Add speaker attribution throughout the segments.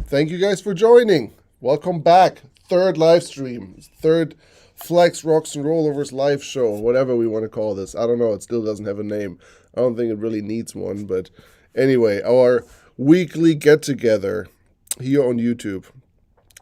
Speaker 1: Thank you guys for joining. Welcome back. Third live stream. Third Flex Rocks and Rollovers live show, whatever we want to call this. I don't know. It still doesn't have a name. I don't think it really needs one. But anyway, our weekly get-together here on YouTube.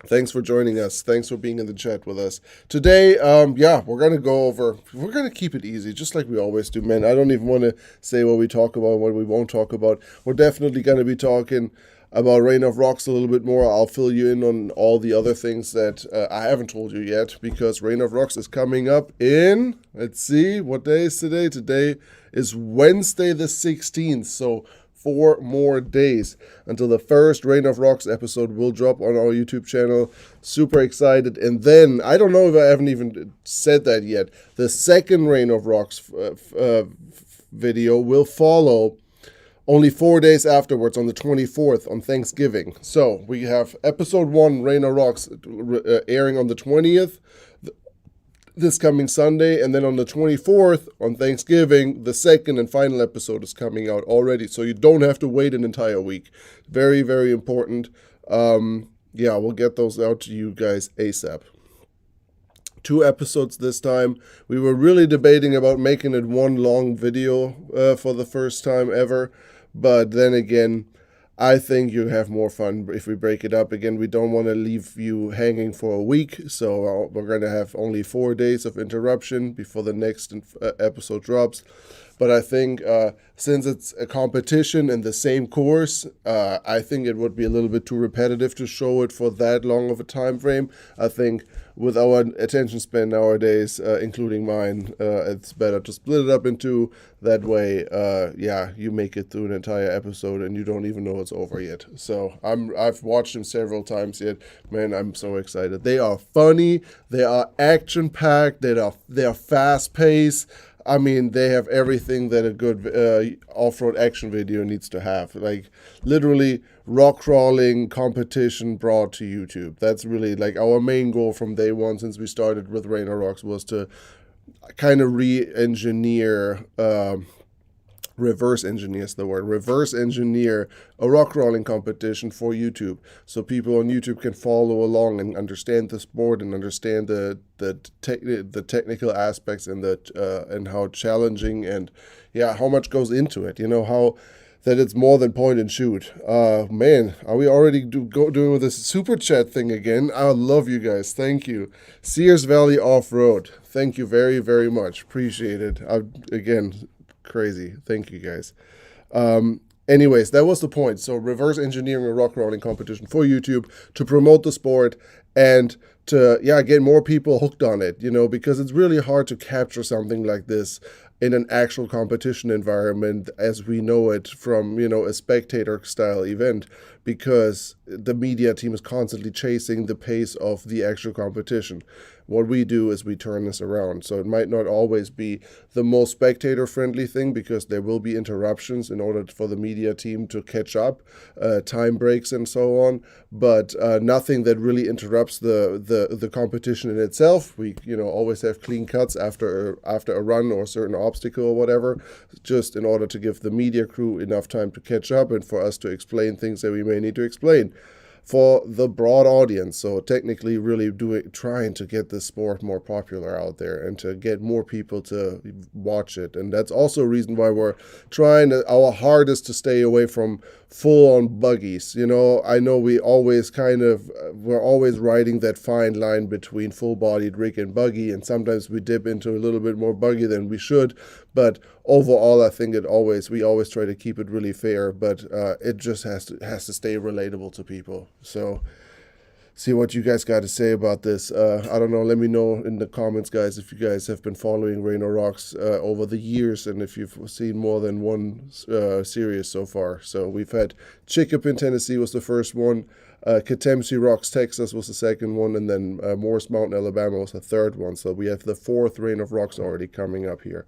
Speaker 1: Thanks for joining us. Thanks for being in the chat with us. Today, we're going to keep it easy, just like we always do, man. I don't even want to say what we talk about, what we won't talk about. We're definitely going to be talking about Reign of Rocks a little bit more. I'll fill you in on all the other things that I haven't told you yet, because Reign of Rocks is coming up in, let's see, what day is today? Today is Wednesday the 16th, so 4 more days until the first Reign of Rocks episode will drop on our YouTube channel. Super excited. And then, I don't know if I haven't even said that yet, the second Reign of Rocks video will follow only 4 days afterwards, on the 24th, on Thanksgiving. So we have episode 1, Reign of Rocks, airing on the 20th, this coming Sunday, and then on the 24th, on Thanksgiving, the second and final episode is coming out already, so you don't have to wait an entire week. Very, very important. We'll get those out to you guys ASAP. 2 episodes this time. We were really debating about making it one long video for the first time ever, but then again, I think you have more fun if we break it up. Again, we don't want to leave you hanging for a week, so we're going to have only 4 days of interruption before the next episode drops. But I think since it's a competition in the same course, I think it would be a little bit too repetitive to show it for that long of a time frame. I think with our attention span nowadays, including mine, it's better to split it up into that way. You make it through an entire episode and you don't even know it's over yet. So I've watched them several times yet. Man, I'm so excited. They are funny. They are action-packed. They are fast-paced. I mean, they have everything that a good off-road action video needs to have. Like, literally, rock crawling competition brought to YouTube. That's really, like, our main goal from day one since we started with Reign of Rocks, was to kind of reverse engineer a rock crawling competition for YouTube, so people on YouTube can follow along and understand the sport and understand the technical aspects and how challenging and how much goes into it. You know, how that it's more than point and shoot. Man, are we already doing this super chat thing again? I love you guys. Thank you. Sears Valley Off-Road. Thank you very, very much. Appreciate it. Again, crazy. Thank you guys. Anyways, that was the point. So reverse engineering a rock crawling competition for YouTube to promote the sport and to get more people hooked on it, you know, because it's really hard to capture something like this in an actual competition environment as we know it from, you know, a spectator style event, because the media team is constantly chasing the pace of the actual competition. What we do is we turn this around. So it might not always be the most spectator-friendly thing, because there will be interruptions in order for the media team to catch up, time breaks and so on, but nothing that really interrupts the competition in itself. We, you know, always have clean cuts after a run or a certain obstacle or whatever, just in order to give the media crew enough time to catch up and for us to explain things that we may need to explain for the broad audience. So technically really trying to get this sport more popular out there and to get more people to watch it. And that's also a reason why we're trying our hardest to stay away from full-on buggies. You know, I know we're always riding that fine line between full-bodied rig and buggy, and sometimes we dip into a little bit more buggy than we should, but overall I think we always try to keep it really fair, but it just has to stay relatable to people. So see what you guys got to say about this. I don't know, let me know in the comments, guys, if you guys have been following Reign of Rocks over the years, and if you've seen more than one series so far. So we've had Chicopee, Tennessee was the first one, Katemsi Rocks, Texas was the second one, and then Morris Mountain, Alabama was the third one. So we have the 4th Reign of Rocks already coming up here.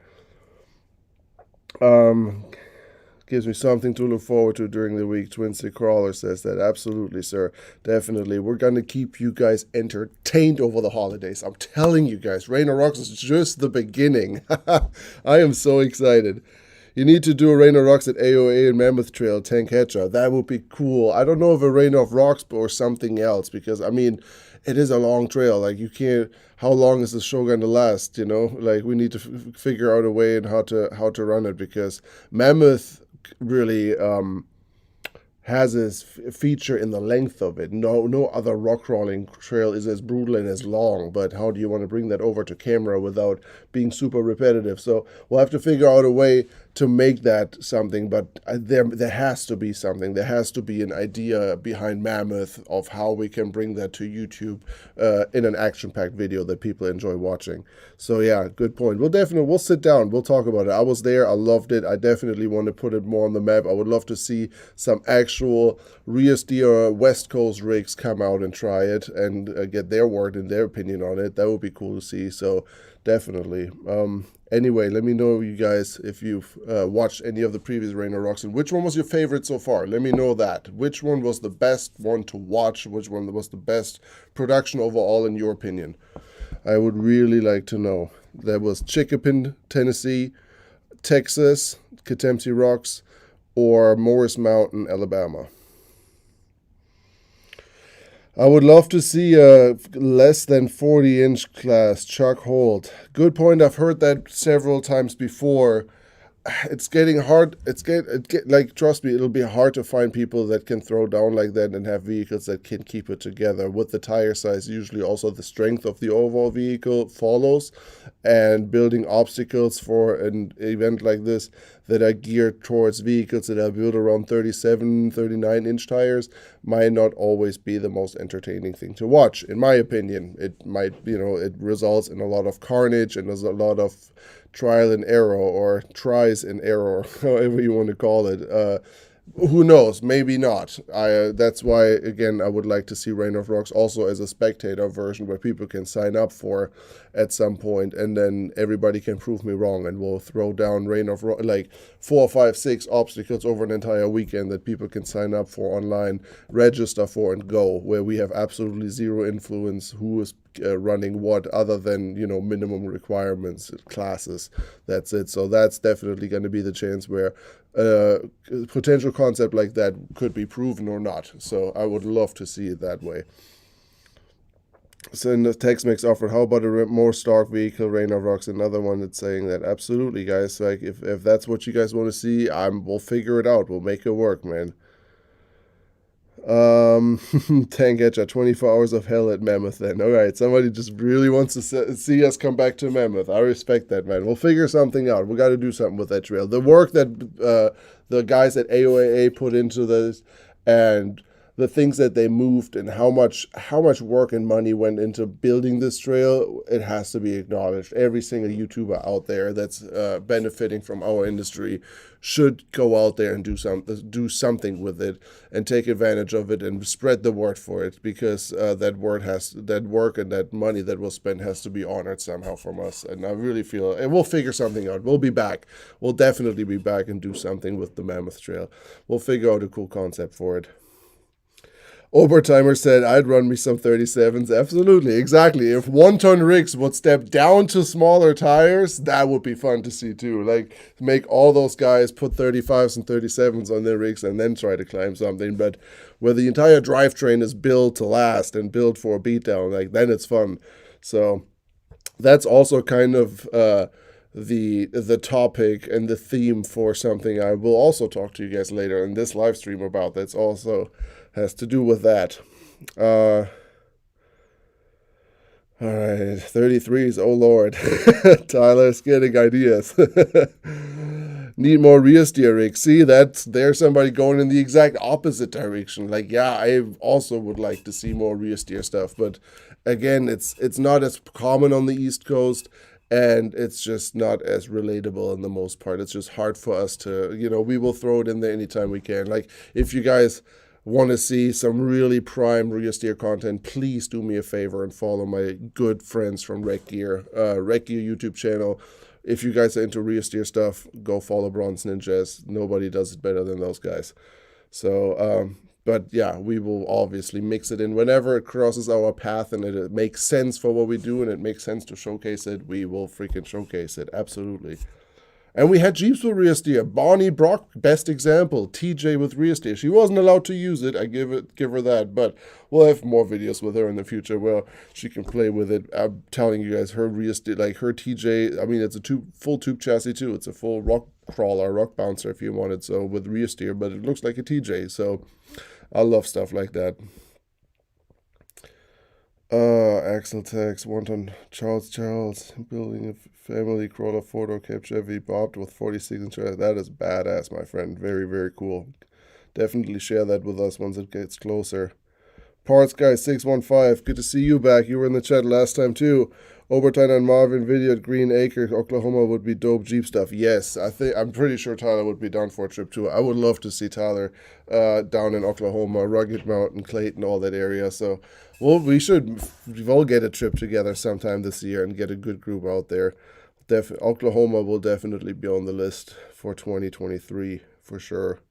Speaker 1: Gives me something to look forward to during the week. Twin Stick Crawler says that. Absolutely, sir. Definitely. We're going to keep you guys entertained over the holidays. I'm telling you guys, Reign of Rocks is just the beginning. I am so excited. You need to do a Rain of Rocks at AOA and Mammoth Trail, Tankecha. That would be cool. I don't know if a Rain of Rocks or something else, because, I mean, it is a long trail. Like, you can't, how long is the show going to last, you know? Like, we need to figure out a way and how to run it, because Mammoth really has this feature in the length of it. No other rock crawling trail is as brutal and as long, but how do you want to bring that over to camera without being super repetitive? So we'll have to figure out a way to make that something, but there has to be something. There has to be an idea behind Mammoth of how we can bring that to YouTube in an action-packed video that people enjoy watching. So yeah, good point. We'll sit down. We'll talk about it. I was there. I loved it. I definitely want to put it more on the map. I would love to see some actual rear steer West Coast rigs come out and try it and get their word and their opinion on it. That would be cool to see. So definitely. Anyway, let me know, you guys, if you've watched any of the previous Rain of Rocks, and which one was your favorite so far. Let me know that. Which one was the best one to watch? Which one was the best production overall, in your opinion? I would really like to know. There was Chickapin, Tennessee, Texas, Katemsi Rocks, or Morris Mountain, Alabama. I would love to see a less than 40-inch class, Chuck Holt. Good point. I've heard that several times before. It's getting hard. Like, trust me, it'll be hard to find people that can throw down like that and have vehicles that can keep it together. With the tire size, usually also the strength of the overall vehicle follows, and building obstacles for an event like this that are geared towards vehicles that are built around 37, 39-inch tires might not always be the most entertaining thing to watch, in my opinion. It might, it results in a lot of carnage, and there's a lot of trial and error, or tries and error, however you want to call it. Who knows? Maybe not. That's why, again, I would like to see Rain of Rocks also as a spectator version where people can sign up for at some point, and then everybody can prove me wrong, and we'll throw down Rain of Rocks, like 4, 5, 6 obstacles over an entire weekend that people can sign up for online, register for, and go, where we have absolutely zero influence who is running what, other than, minimum requirements, classes. That's it. So that's definitely going to be the chance where potential concept like that could be proven or not. So I would love to see it that way. So in the Tex-Mex offer, how about a more stock vehicle, Rain of Rocks? Another one that's saying that. Absolutely, guys. Like, if that's what you guys want to see, we'll figure it out. We'll make it work, man. Tankecha, 24 hours of hell at Mammoth then. All right, somebody just really wants to see us come back to Mammoth. I respect that, man. We'll figure something out. We got to do something with that trail. The work that the guys at AOAA put into this, and the things that they moved, and how much work and money went into building this trail, it has to be acknowledged. Every single YouTuber out there that's benefiting from our industry should go out there and do something with it, and take advantage of it, and spread the word for it, because that work and that money that we'll spend has to be honored somehow from us. And I really feel, and we'll figure something out. We'll be back. We'll definitely be back and do something with the Mammoth Trail. We'll figure out a cool concept for it. Obertimer said, I'd run me some 37s. Absolutely, exactly. If 1-ton rigs would step down to smaller tires, that would be fun to see too. Like, make all those guys put 35s and 37s on their rigs and then try to climb something. But where the entire drivetrain is built to last and built for a beatdown, like, then it's fun. So that's also kind of the topic and the theme for something I will also talk to you guys later in this live stream about. That's also has to do with that. All right, 33s, oh Lord. Tyler's getting ideas. Need more rear steer rigs. See, there's somebody going in the exact opposite direction. Like, yeah, I also would like to see more rear steer stuff, but again, it's not as common on the East Coast, and it's just not as relatable in the most part. It's just hard for us to, we will throw it in there anytime we can. Like, if you guys want to see some really prime rear steer content, please do me a favor and follow my good friends from Wreck Gear YouTube channel. If you guys are into rear steer stuff, go follow Bronze Ninjas. Nobody does it better than those guys. So, but yeah, we will obviously mix it in whenever it crosses our path and it makes sense for what we do and it makes sense to showcase it. We will freaking showcase it. Absolutely. And we had Jeeps with rear steer. Bonnie Brock, best example. TJ with rear steer. She wasn't allowed to use it. I give her that. But we'll have more videos with her in the future where she can play with it. I'm telling you guys, her rear steer, like her TJ, I mean, it's a full tube chassis too. It's a full rock crawler, rock bouncer if you want it. So with rear steer, but it looks like a TJ. So I love stuff like that. Axel Tex, Wanton Charles building a family crawler photo cab Chevy bobbed with 40 signature. That is badass, my friend. Very, very cool. Definitely share that with us once it gets closer. Parts Guy 615, good to see you back. You were in the chat last time too. Obertine and Marvin video at Green Acre, Oklahoma would be dope Jeep stuff. Yes, I'm pretty sure Tyler would be down for a trip too. I would love to see Tyler down in Oklahoma, Rugged Mountain, Clayton, all that area. So we'll all get a trip together sometime this year and get a good group out there. Oklahoma will definitely be on the list for 2023 for sure.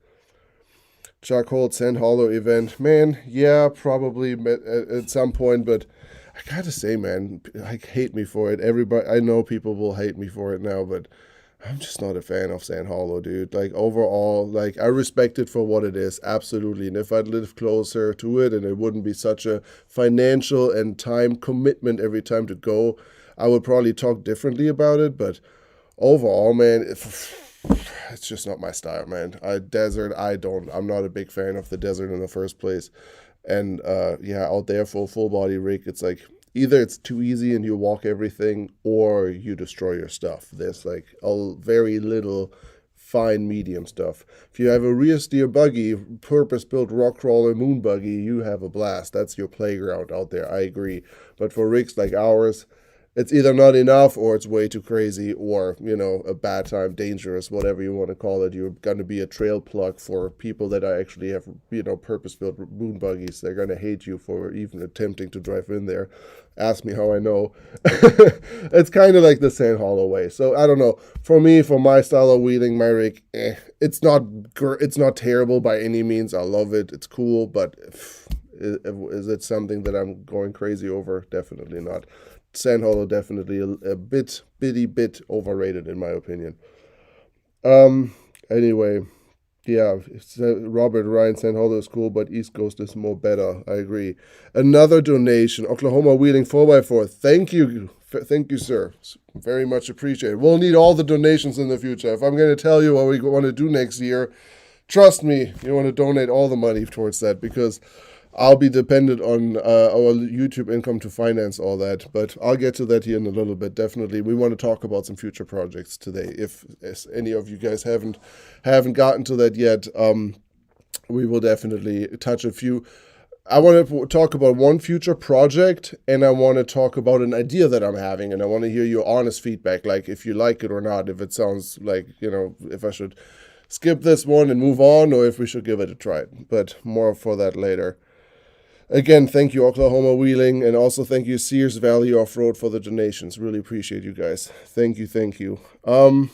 Speaker 1: Chuck Holt, Sand Hollow event. Man, yeah, probably at some point, but I gotta say, man, like, hate me for it. Everybody, I know people will hate me for it now, but I'm just not a fan of Sand Hollow, dude. Like, overall, like, I respect it for what it is, absolutely. And if I'd lived closer to it and it wouldn't be such a financial and time commitment every time to go, I would probably talk differently about it. But overall, man, it's just not my style, man. I'm not a big fan of the desert in the first place. And out there for a full body rig, it's like either it's too easy and you walk everything, or you destroy your stuff. There's like very little fine medium stuff. If you have a rear steer buggy, purpose-built rock crawler moon buggy, you have a blast. That's your playground out there. I agree. But for rigs like ours, it's either not enough or it's way too crazy or, a bad time, dangerous, whatever you want to call it. You're going to be a trail plug for people that are actually have, purpose-built moon buggies. They're going to hate you for even attempting to drive in there. Ask me how I know. It's kind of like the Sand Hollow way. So I don't know. For me, for my style of wheeling, my rig, it's not terrible by any means. I love it. It's cool, but is it something that I'm going crazy over? Definitely not. Sand Hollow definitely a bitty bit overrated in my opinion. Anyway, yeah, Robert Ryan, Sand Hollow is cool, but East Coast is more better. I agree. Another donation, Oklahoma Wheeling 4x4. Thank you, sir. Very much appreciated. We'll need all the donations in the future. If I'm going to tell you what we want to do next year, trust me, you want to donate all the money towards that, because I'll be dependent on our YouTube income to finance all that, but I'll get to that here in a little bit. Definitely, we want to talk about some future projects today. If any of you guys haven't gotten to that yet, we will definitely touch a few. I want to talk about one future project, and I want to talk about an idea that I'm having, and I want to hear your honest feedback, like if you like it or not, if it sounds like, if I should skip this one and move on, or if we should give it a try. But more for that later. Again, thank you, Oklahoma Wheeling, and also thank you, Sears Valley Off-Road, for the donations. Really appreciate you guys. Thank you. All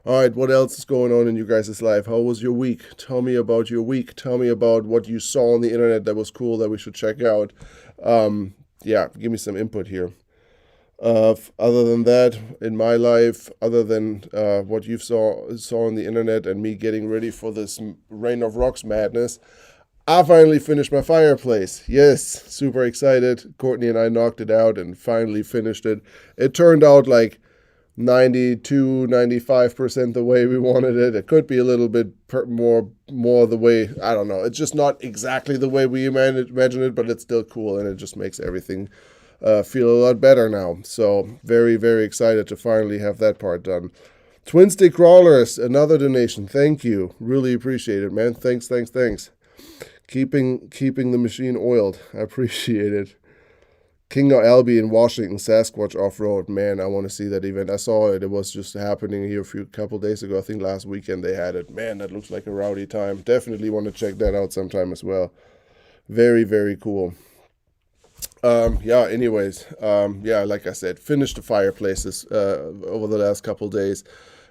Speaker 1: right, what else is going on in you guys' life? How was your week? Tell me about your week. Tell me about what you saw on the internet that was cool that we should check out. Give me some input here. Other than that, in my life, other than what you saw on the internet and me getting ready for this Rain of Rocks madness, I finally finished my fireplace. Yes, super excited. Courtney and I knocked it out and finally finished it. It turned out like 95% the way we wanted it. It could be a little bit more the way, I don't know. It's just not exactly the way we imagine it, but it's still cool, and it just makes everything feel a lot better now. So very, very excited to finally have that part done. Twin Stick Crawlers, another donation. Thank you. Really appreciate it, man. Thanks. Keeping the machine oiled. I appreciate it. King of Albee in Washington, Sasquatch Off-Road. Man, I want to see that event. I saw it. It was just happening here a couple days ago. I think last weekend they had it. Man, that looks like a rowdy time. Definitely want to check that out sometime as well. Very, very cool. Like I said, finished the fireplaces over the last couple days.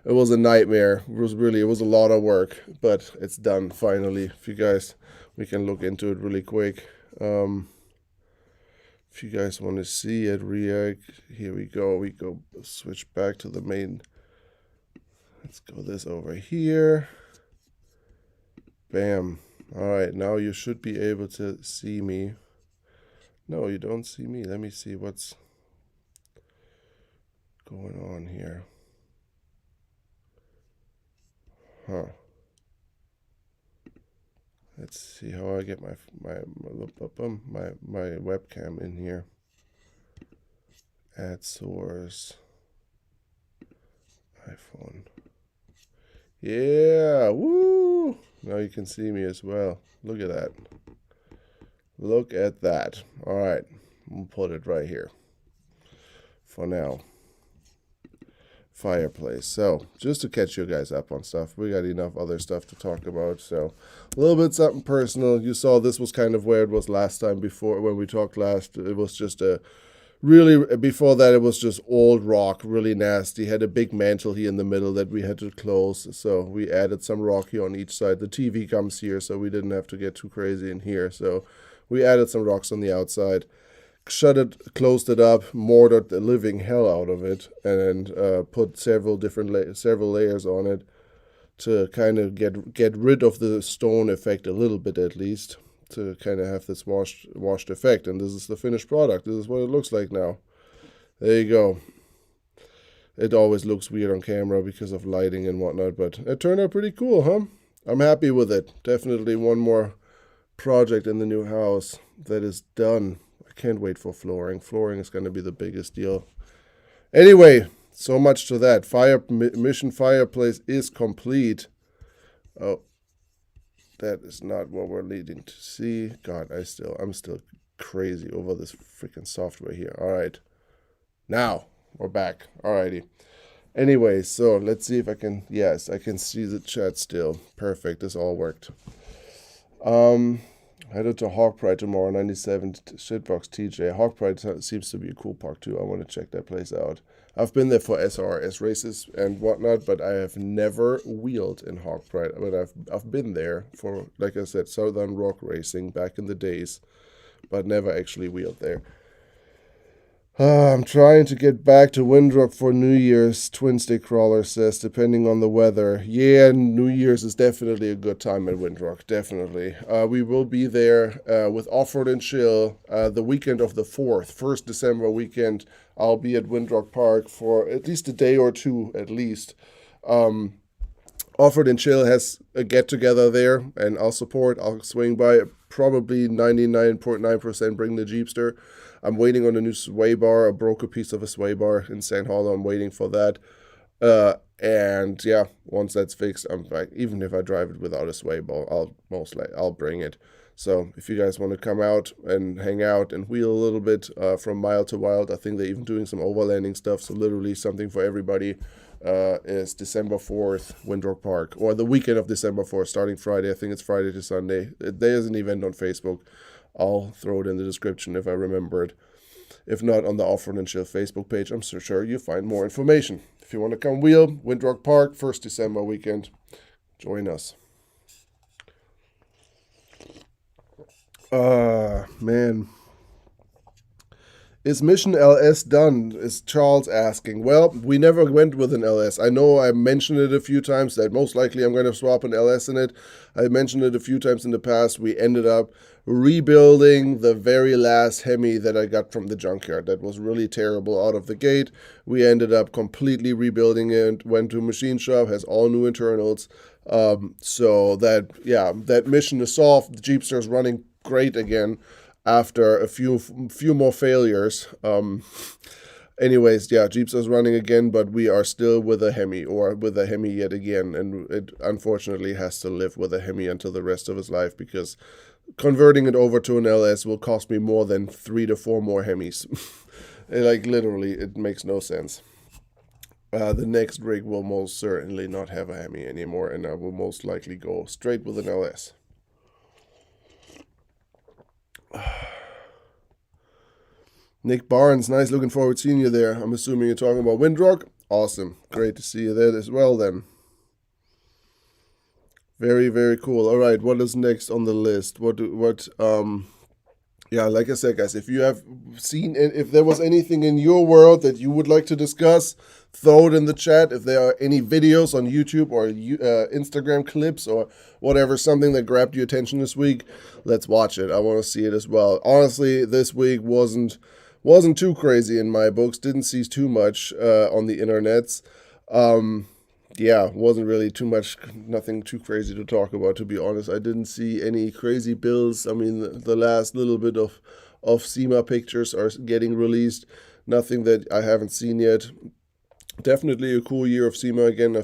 Speaker 1: It was a nightmare. It was a lot of work, but it's done finally. If you guys, we can look into it really quick. If you guys want to see it, react, here we go. We go switch back to the main. Let's go this over here. Bam. All right, now you should be able to see me. No, you don't see me. Let me see what's going on here. Huh. Let's see how I get my webcam in here. Add source. iPhone. Yeah, woo! Now you can see me as well. Look at that. Look at that. All right, we'll put it right here for now. Fireplace. So, just to catch you guys up on stuff, we got enough other stuff to talk about. So, a little bit something personal. You saw this was kind of where it was last time before when we talked last. It was just a really, before that, it was just old rock, really nasty. Had a big mantle here in the middle that we had to close. So, we added some rock here on each side. The TV comes here, so we didn't have to get too crazy in here. So, we added some rocks on the outside. Shut it, closed it up, mortared the living hell out of it, and put several layers on it to kind of get rid of the stone effect a little bit at least, to kind of have this washed effect. And this is the finished product. This is what it looks like now. There you go. It always looks weird on camera because of lighting and whatnot, but it turned out pretty cool, huh? I'm happy with it. Definitely one more project in the new house that is done. I can't wait for flooring. Flooring is going to be the biggest deal. Anyway, so much to that. Mission fireplace is complete. Oh, that is not what we're needing to see. God, I'm still crazy over this freaking software here. All right. Now, we're back. Alrighty. Anyway, so let's see if I can, yes, I can see the chat still. Perfect. This all worked. Headed to Hawk Pride tomorrow, 97 Shitbox TJ. Hawk Pride seems to be a cool park too. I want to check that place out. I've been there for SRS races and whatnot, but I have never wheeled in Hawk Pride. But I've been there for, like I said, Southern Rock racing back in the days, but never actually wheeled there. I'm trying to get back to Windrock for New Year's, Twin Stick Crawler says, depending on the weather. Yeah, New Year's is definitely a good time at Windrock, definitely. We will be there with Off-Road and Chill the weekend of the 4th, 1st December weekend. I'll be at Windrock Park for at least a day or two, at least. Off-Road and Chill has a get-together there, and I'll support. I'll swing by, probably 99.9% bring the Jeepster. I'm waiting on a new sway bar. I broke a piece of a sway bar in St. Hollow. I'm waiting for that. And yeah, once that's fixed, I'm back. Even if I drive it without a sway bar, I'll bring it. So if you guys want to come out and hang out and wheel a little bit from Mild to Wild, I think they're even doing some overlanding stuff. So literally something for everybody. Is December 4th, Windrock Park, or the weekend of December 4th, starting Friday. I think it's Friday to Sunday. There's an event on Facebook. I'll throw it in the description if I remember it. If not, on the Off-Road and Chill Facebook page, I'm so sure you'll find more information. If you want to come wheel, Windrock Park, 1st December weekend, join us. Man. Is Mission LS done? Is Charles asking. Well, we never went with an LS. I know I mentioned it a few times that most likely I'm going to swap an LS in it. I mentioned it a few times in the past. We ended up rebuilding the very last Hemi that I got from the junkyard. That was really terrible out of the gate. We ended up completely rebuilding it. Went to a machine shop, has all new internals. So that mission is solved. The Jeepster is running great again. After a few more failures. Anyways, yeah, Jeepster's running again, but we are still with a Hemi, or with a Hemi yet again, and it unfortunately has to live with a Hemi until the rest of his life, because converting it over to an LS will cost me more than 3 to 4 more Hemis. Like, literally, it makes no sense. The next rig will most certainly not have a Hemi anymore, and I will most likely go straight with an LS. Nick Barnes, nice, looking forward to seeing you there. I'm assuming you're talking about Windrock. Awesome, great to see you there as well then. Very, very cool. All right, what is next on the list? What Yeah, like I said, guys, if you have seen, if there was anything in your world that you would like to discuss, throw it in the chat. If there are any videos on YouTube or Instagram clips or whatever, something that grabbed your attention this week, let's watch it. I want to see it as well. Honestly, this week wasn't too crazy in my books. Didn't see too much on the internets. Yeah, wasn't really too much, nothing too crazy to talk about, to be honest. I didn't see any crazy bills. I mean, the last little bit of SEMA pictures are getting released. Nothing that I haven't seen yet. Definitely a cool year of SEMA again.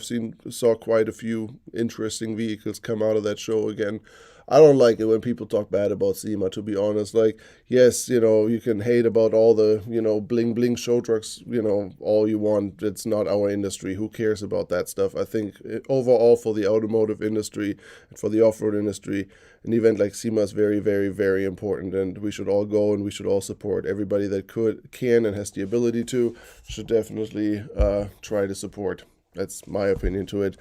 Speaker 1: Saw quite a few interesting vehicles come out of that show again. I don't like it when people talk bad about SEMA, to be honest. Like, yes, you can hate about all the, bling bling show trucks, all you want. It's not our industry. Who cares about that stuff? I think overall for the automotive industry and for the off-road industry, an event like SEMA is very, very, very important, and we should all go and we should all support. Everybody that can and has the ability to should definitely try to support. That's my opinion to it.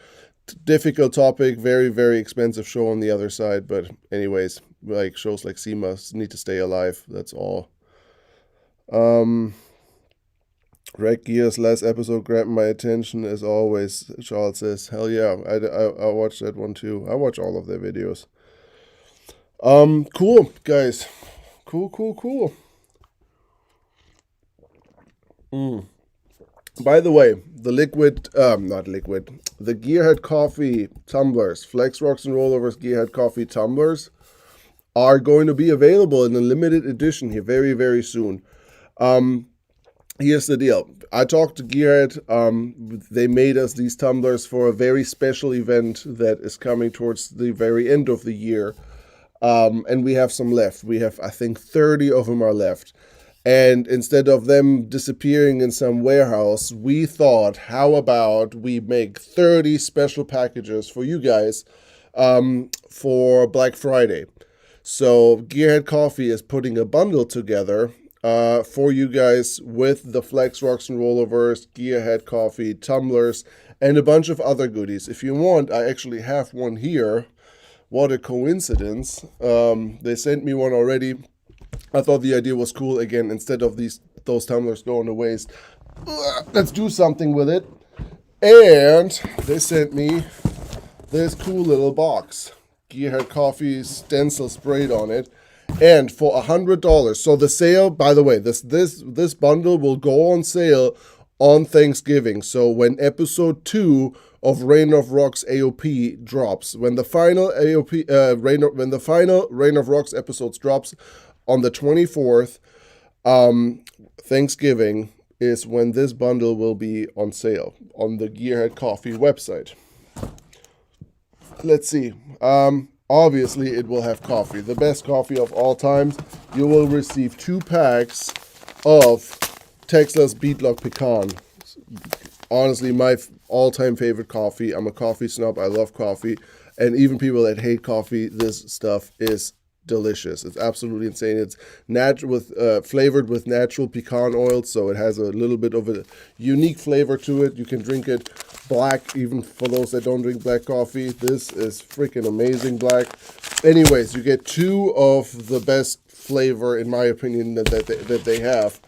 Speaker 1: Difficult topic, very, very expensive show on the other side, but anyways, like shows like SEMA need to stay alive. That's all. Red Gear's last episode grabbed my attention as always. Charles says, "Hell yeah, I watched that one too. I watch all of their videos." Cool guys, cool. By the way, the the Gearhead Coffee tumblers, Flex Rocks and Rollovers Gearhead Coffee tumblers are going to be available in a limited edition here very, very soon. Here's the deal. I talked to Gearhead. They made us these tumblers for a very special event that is coming towards the very end of the year. And we have some left. We have, I think, 30 of them are left. And instead of them disappearing in some warehouse, we thought, how about we make 30 special packages for you guys for Black Friday. So Gearhead Coffee is putting a bundle together for you guys with the Flex Rocks and Rollovers, Gearhead Coffee, tumblers, and a bunch of other goodies. If you want, I actually have one here. What a coincidence. They sent me one already. I thought the idea was cool. Again, instead of those tumblers going to waste, let's do something with it. And they sent me this cool little box. Gearhead Coffee stencil sprayed on it. And for $100. So the sale, by the way, this bundle will go on sale on Thanksgiving. So when episode 2 of Rain of Rocks AOP drops, when the final Rain of Rocks episodes drops on the 24th, Thanksgiving is when this bundle will be on sale on the Gearhead Coffee website. Let's see. Obviously, it will have coffee. The best coffee of all times. You will receive 2 packs of Texas Beatlock Pecan. Honestly, my all-time favorite coffee. I'm a coffee snob. I love coffee. And even people that hate coffee, this stuff is delicious. It's absolutely insane. It's flavored with natural pecan oil, so it has a little bit of a unique flavor to it. You can drink it black, even for those that don't drink black coffee. This is freaking amazing black. Anyways, you get 2 of the best flavor, in my opinion, that they have.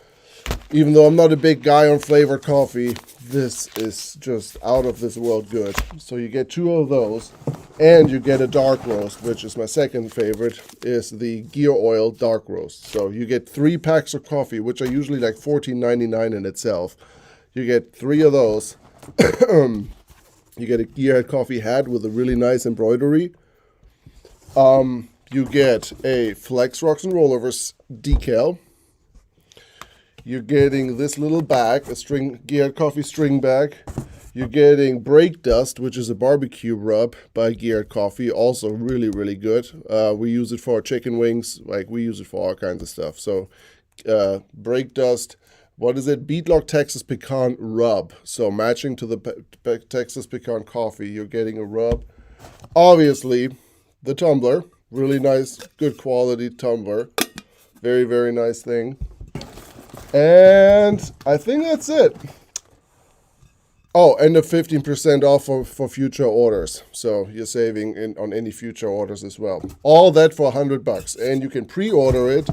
Speaker 1: Even though I'm not a big guy on flavored coffee, this is just out of this world good. So you get 2 of those, and you get a dark roast, which is my second favorite, is the Gear Oil dark roast. So you get 3 packs of coffee, which are usually like $14.99 in itself. You get 3 of those. You get a Gearhead Coffee hat with a really nice embroidery. You get a Flex Rocks and Rollovers decal. You're getting this little bag, a Gearhead Coffee string bag. You're getting Brake Dust, which is a barbecue rub by Gearhead Coffee. Also really, really good. We use it for chicken wings. Like, we use it for all kinds of stuff. So, Brake Dust. What is it? Beatlock Texas Pecan Rub. So, matching to the Texas Pecan Coffee, you're getting a rub. Obviously, the tumbler. Really nice, good quality tumbler. Very, very nice thing. And I think that's it. Oh, and the 15% off for future orders. So you're saving on any future orders as well. All that for $100. And you can pre-order it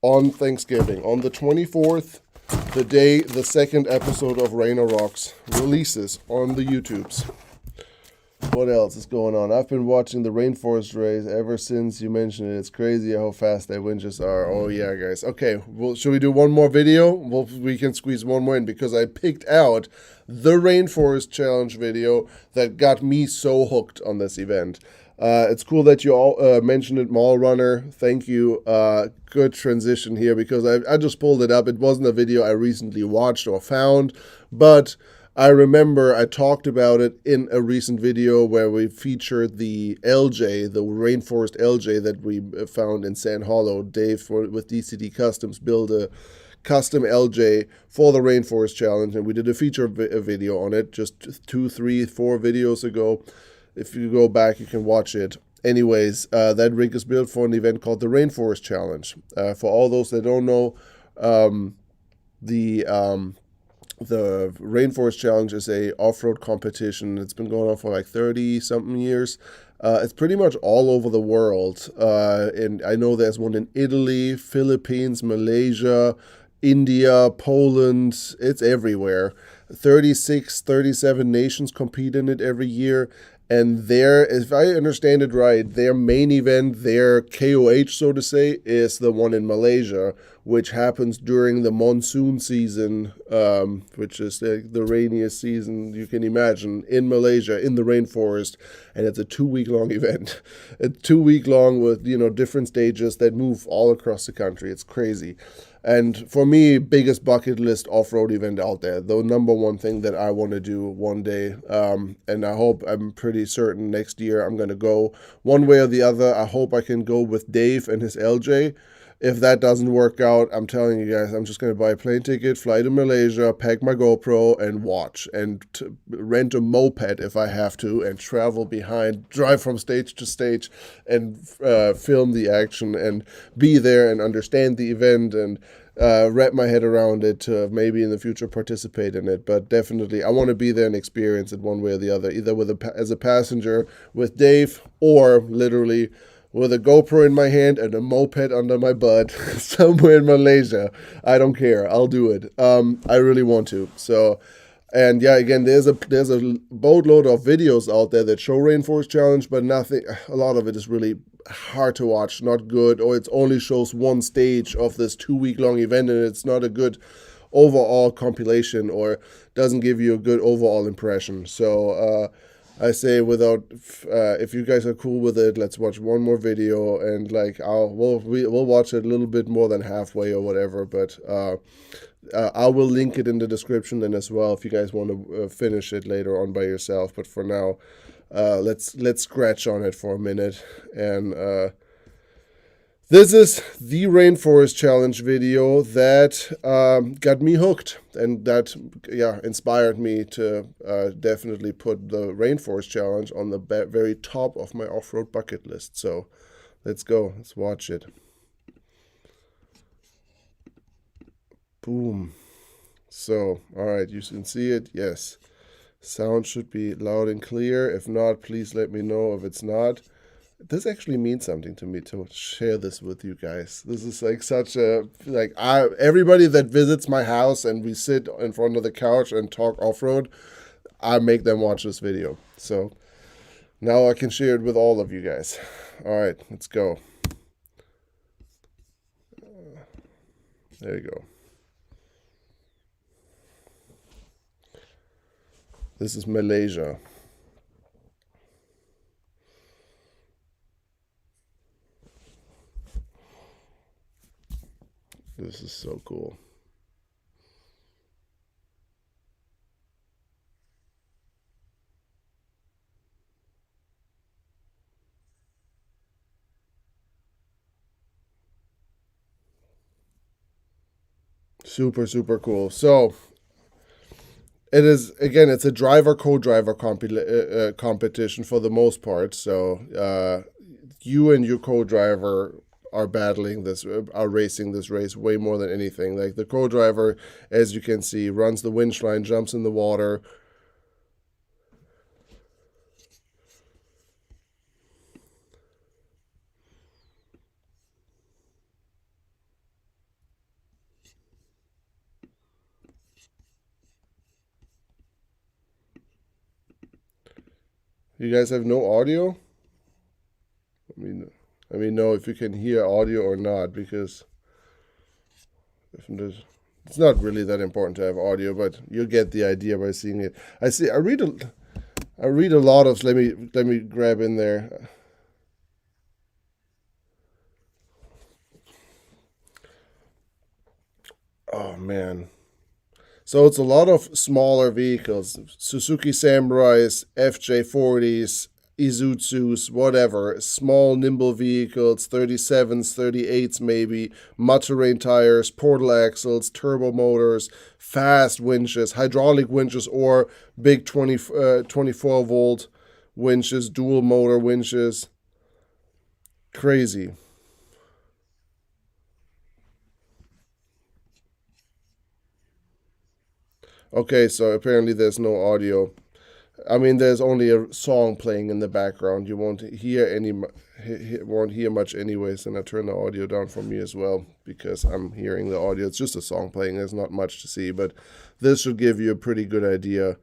Speaker 1: on Thanksgiving, on the 24th, the day the second episode of Rain or Rocks releases on the YouTubes. What else is going on? I've been watching the Rainforest race ever since you mentioned it. It's crazy how fast their winches are. Oh yeah, guys. Okay, well, should we do one more video? Well, we can squeeze one more in because I picked out the Rainforest Challenge video that got me so hooked on this event. It's cool that you all mentioned it, Mall Runner. Thank you. Good transition here because I just pulled it up. It wasn't a video I recently watched or found, but I remember I talked about it in a recent video where we featured the LJ, the Rainforest LJ that we found in Sand Hollow. Dave with DCD Customs built a custom LJ for the Rainforest Challenge, and we did a feature video on it just 2, 3, 4 videos ago. If you go back, you can watch it. Anyways, that rig is built for an event called the Rainforest Challenge. For all those that don't know, the Rainforest Challenge is a off-road competition. It's been going on for like 30-something years. It's pretty much all over the world. And I know there's one in Italy, Philippines, Malaysia, India, Poland. It's everywhere. 36, 37 nations compete in it every year. And if I understand it right, their main event, their KOH, so to say, is the one in Malaysia, which happens during the monsoon season, which is the rainiest season you can imagine, in Malaysia, in the rainforest. And it's a 2-week-long event. It's 2-week-long with, different stages that move all across the country. It's crazy. And for me, biggest bucket list off-road event out there. The number one thing that I want to do one day. And I'm pretty certain next year I'm going to go one way or the other. I hope I can go with Dave and his LJ. If that doesn't work out, I'm telling you guys, I'm just going to buy a plane ticket, fly to Malaysia, pack my GoPro, and watch. And rent a moped if I have to, and travel behind, drive from stage to stage, and film the action, and be there and understand the event, and wrap my head around it to maybe in the future participate in it. But definitely, I want to be there and experience it one way or the other, either as a passenger with Dave, or literally with a GoPro in my hand and a moped under my butt somewhere in Malaysia. I don't care. I'll do it. I really want to. So, and yeah, again, there's a boatload of videos out there that show Rainforest Challenge, but a lot of it is really hard to watch, not good, or it only shows one stage of this 2-week-long event, and it's not a good overall compilation, or doesn't give you a good overall impression. So, I say if you guys are cool with it, let's watch one more video, and we'll watch it a little bit more than halfway or whatever. But I will link it in the description then as well if you guys want to finish it later on by yourself. But for now, let's scratch on it for a minute. And this is the Rainforest Challenge video that got me hooked, and that inspired me to definitely put the Rainforest Challenge on the very top of my off-road bucket list. So let's go. Let's watch it. Boom. So, all right, you can see it. Yes. Sound should be loud and clear. If not, please let me know if it's not. This actually means something to me to share this with you guys. This is like such a, everybody that visits my house and we sit in front of the couch and talk off-road, I make them watch this video. So now I can share it with all of you guys. All right, let's go. There you go. This is Malaysia. This is so cool. Super, super cool. So it is, again, it's a driver co-driver competition for the most part. So you and your co-driver are racing this race way more than anything. Like the co-driver, as you can see, runs the winch line, jumps in the water. You guys have no audio? Let me know if you can hear audio or not, because if there's, it's not really that important to have audio, but you'll get the idea by seeing it. I read a lot of. Let me grab in there. Oh man. So it's a lot of smaller vehicles, Suzuki Samurais, FJ40s, Isuzus, whatever, small nimble vehicles, 37s, 38s maybe, mud-terrain tires, portal axles, turbo motors, fast winches, hydraulic winches, or big 24 volt winches, dual motor winches. Crazy. Okay, so apparently there's no audio. I mean, there's only a song playing in the background. You won't hear won't hear much anyways. And I turn the audio down for me as well because I'm hearing the audio. It's just a song playing. There's not much to see, but this should give you a pretty good idea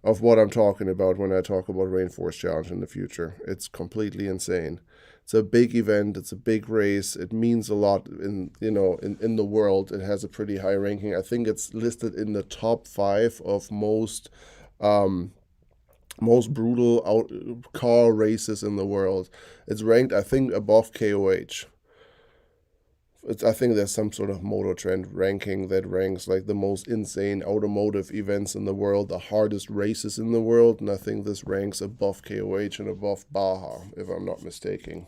Speaker 1: of what I'm talking about when I talk about Rainforest Challenge in the future. It's completely insane. It's a big event. It's a big race. It means a lot in the world. It has a pretty high ranking. I think it's listed in the top 5 of most brutal car races in the world. It's ranked, I think, above KOH. I think there's some sort of Motor Trend ranking that ranks like the most insane automotive events in the world, the hardest races in the world, and I think this ranks above KOH and above Baja, if I'm not mistaken.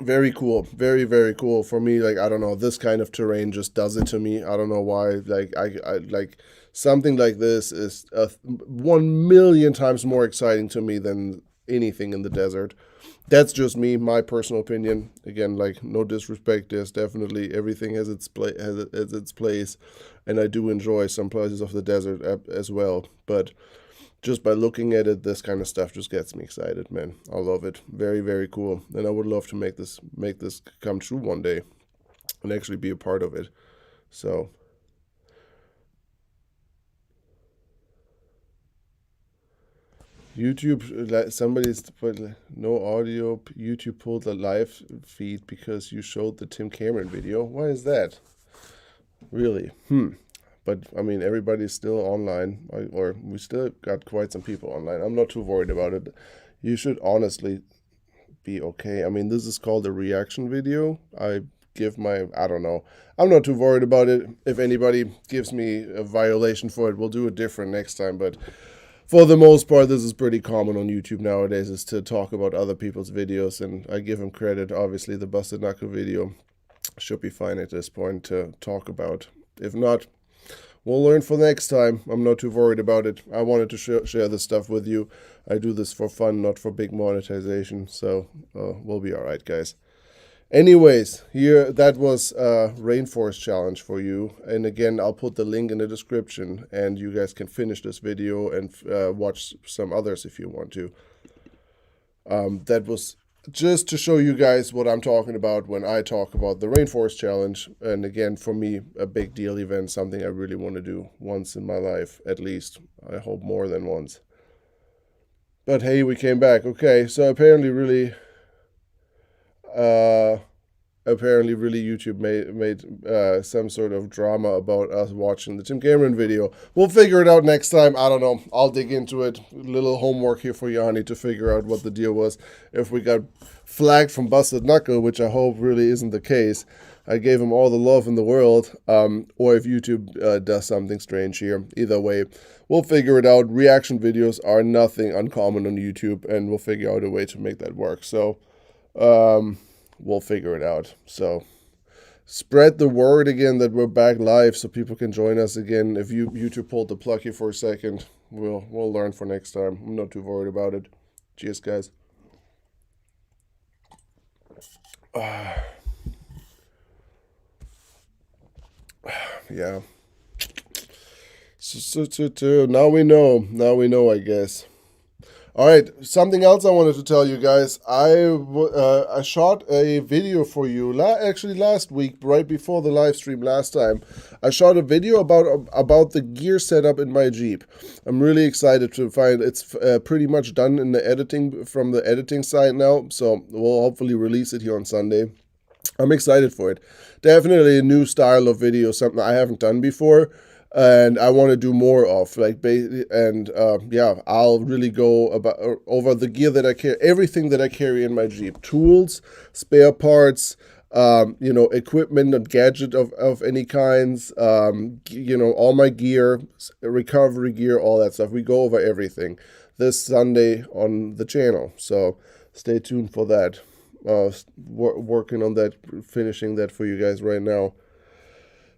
Speaker 1: Very cool, very very cool for me. Like, I don't know, this kind of terrain just does it to me. I don't know why. Like, I like something like this is 1 million times more exciting to me than anything in the desert. That's just me, my personal opinion. Again, like, no disrespect. There's definitely everything has its place, and I do enjoy some places of the desert as well. But just by looking at it, this kind of stuff just gets me excited, man. I love it. Very, very cool. And I would love to make this come true one day and actually be a part of it. So YouTube, somebody's put no audio. YouTube pulled the live feed because you showed the Tim Cameron video. Why is that? Really? But I mean, everybody's still online, or we still got quite some people online. I'm not too worried about it. You should honestly be okay. I mean, this is called a reaction video. I don't know. I'm not too worried about it. If anybody gives me a violation for it, we'll do it different next time. But for the most part, this is pretty common on YouTube nowadays, is to talk about other people's videos, and I give them credit. Obviously, the Busted Knuckle video should be fine at this point to talk about. If not, we'll learn for next time. I'm not too worried about it. I wanted to share this stuff with you. I do this for fun, not for big monetization. So we'll be all right, guys. Anyways, here, that was Rainforest Challenge for you. And again, I'll put the link in the description, and you guys can finish this video and watch some others if you want to. That was just to show you guys what I'm talking about when I talk about the Rainforest Challenge. And again, for me, a big deal event, something I really want to do once in my life, at least. I hope more than once. But hey, we came back. Okay, so apparently really YouTube made some sort of drama about us watching the Tim Cameron video. We'll figure it out next time. I don't know. I'll dig into it. A little homework here for Yanni to figure out what the deal was. If we got flagged from Busted Knuckle, which I hope really isn't the case. I gave him all the love in the world. Or if YouTube does something strange here. Either way, we'll figure it out. Reaction videos are nothing uncommon on YouTube, and we'll figure out a way to make that work. So we'll figure it out. So spread the word again that we're back live so people can join us again. If YouTube pulled the plug here for a second, we'll learn for next time. I'm not too worried about it. Cheers, guys. Yeah. So now we know. I guess. All right, something else I wanted to tell you guys. I shot a video for you actually last week, right before the live stream last time. I shot a video about the gear setup in my Jeep. I'm really excited to find it's pretty much done in the editing from the editing side now, so we'll hopefully release it here on Sunday. I'm excited for it. Definitely a new style of video, something I haven't done before, and I want to do more of. Yeah, I'll really go about over the gear that I carry, everything that I carry in my Jeep, tools, spare parts, equipment and gadget of any kinds, all my gear, recovery gear, all that stuff. We go over everything this Sunday on the channel, so stay tuned for that. Working on that, finishing that for you guys right now.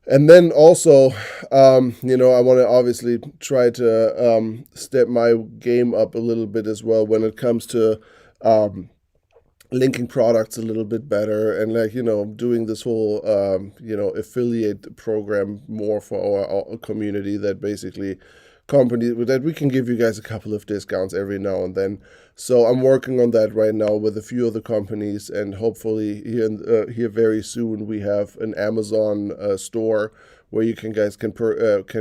Speaker 1: And then also, I want to obviously try to step my game up a little bit as well when it comes to linking products a little bit better and doing this whole affiliate program more for our community, that basically company that we can give you guys a couple of discounts every now and then. So I'm working on that right now with a few of the companies, and hopefully here very soon we have an Amazon store where you can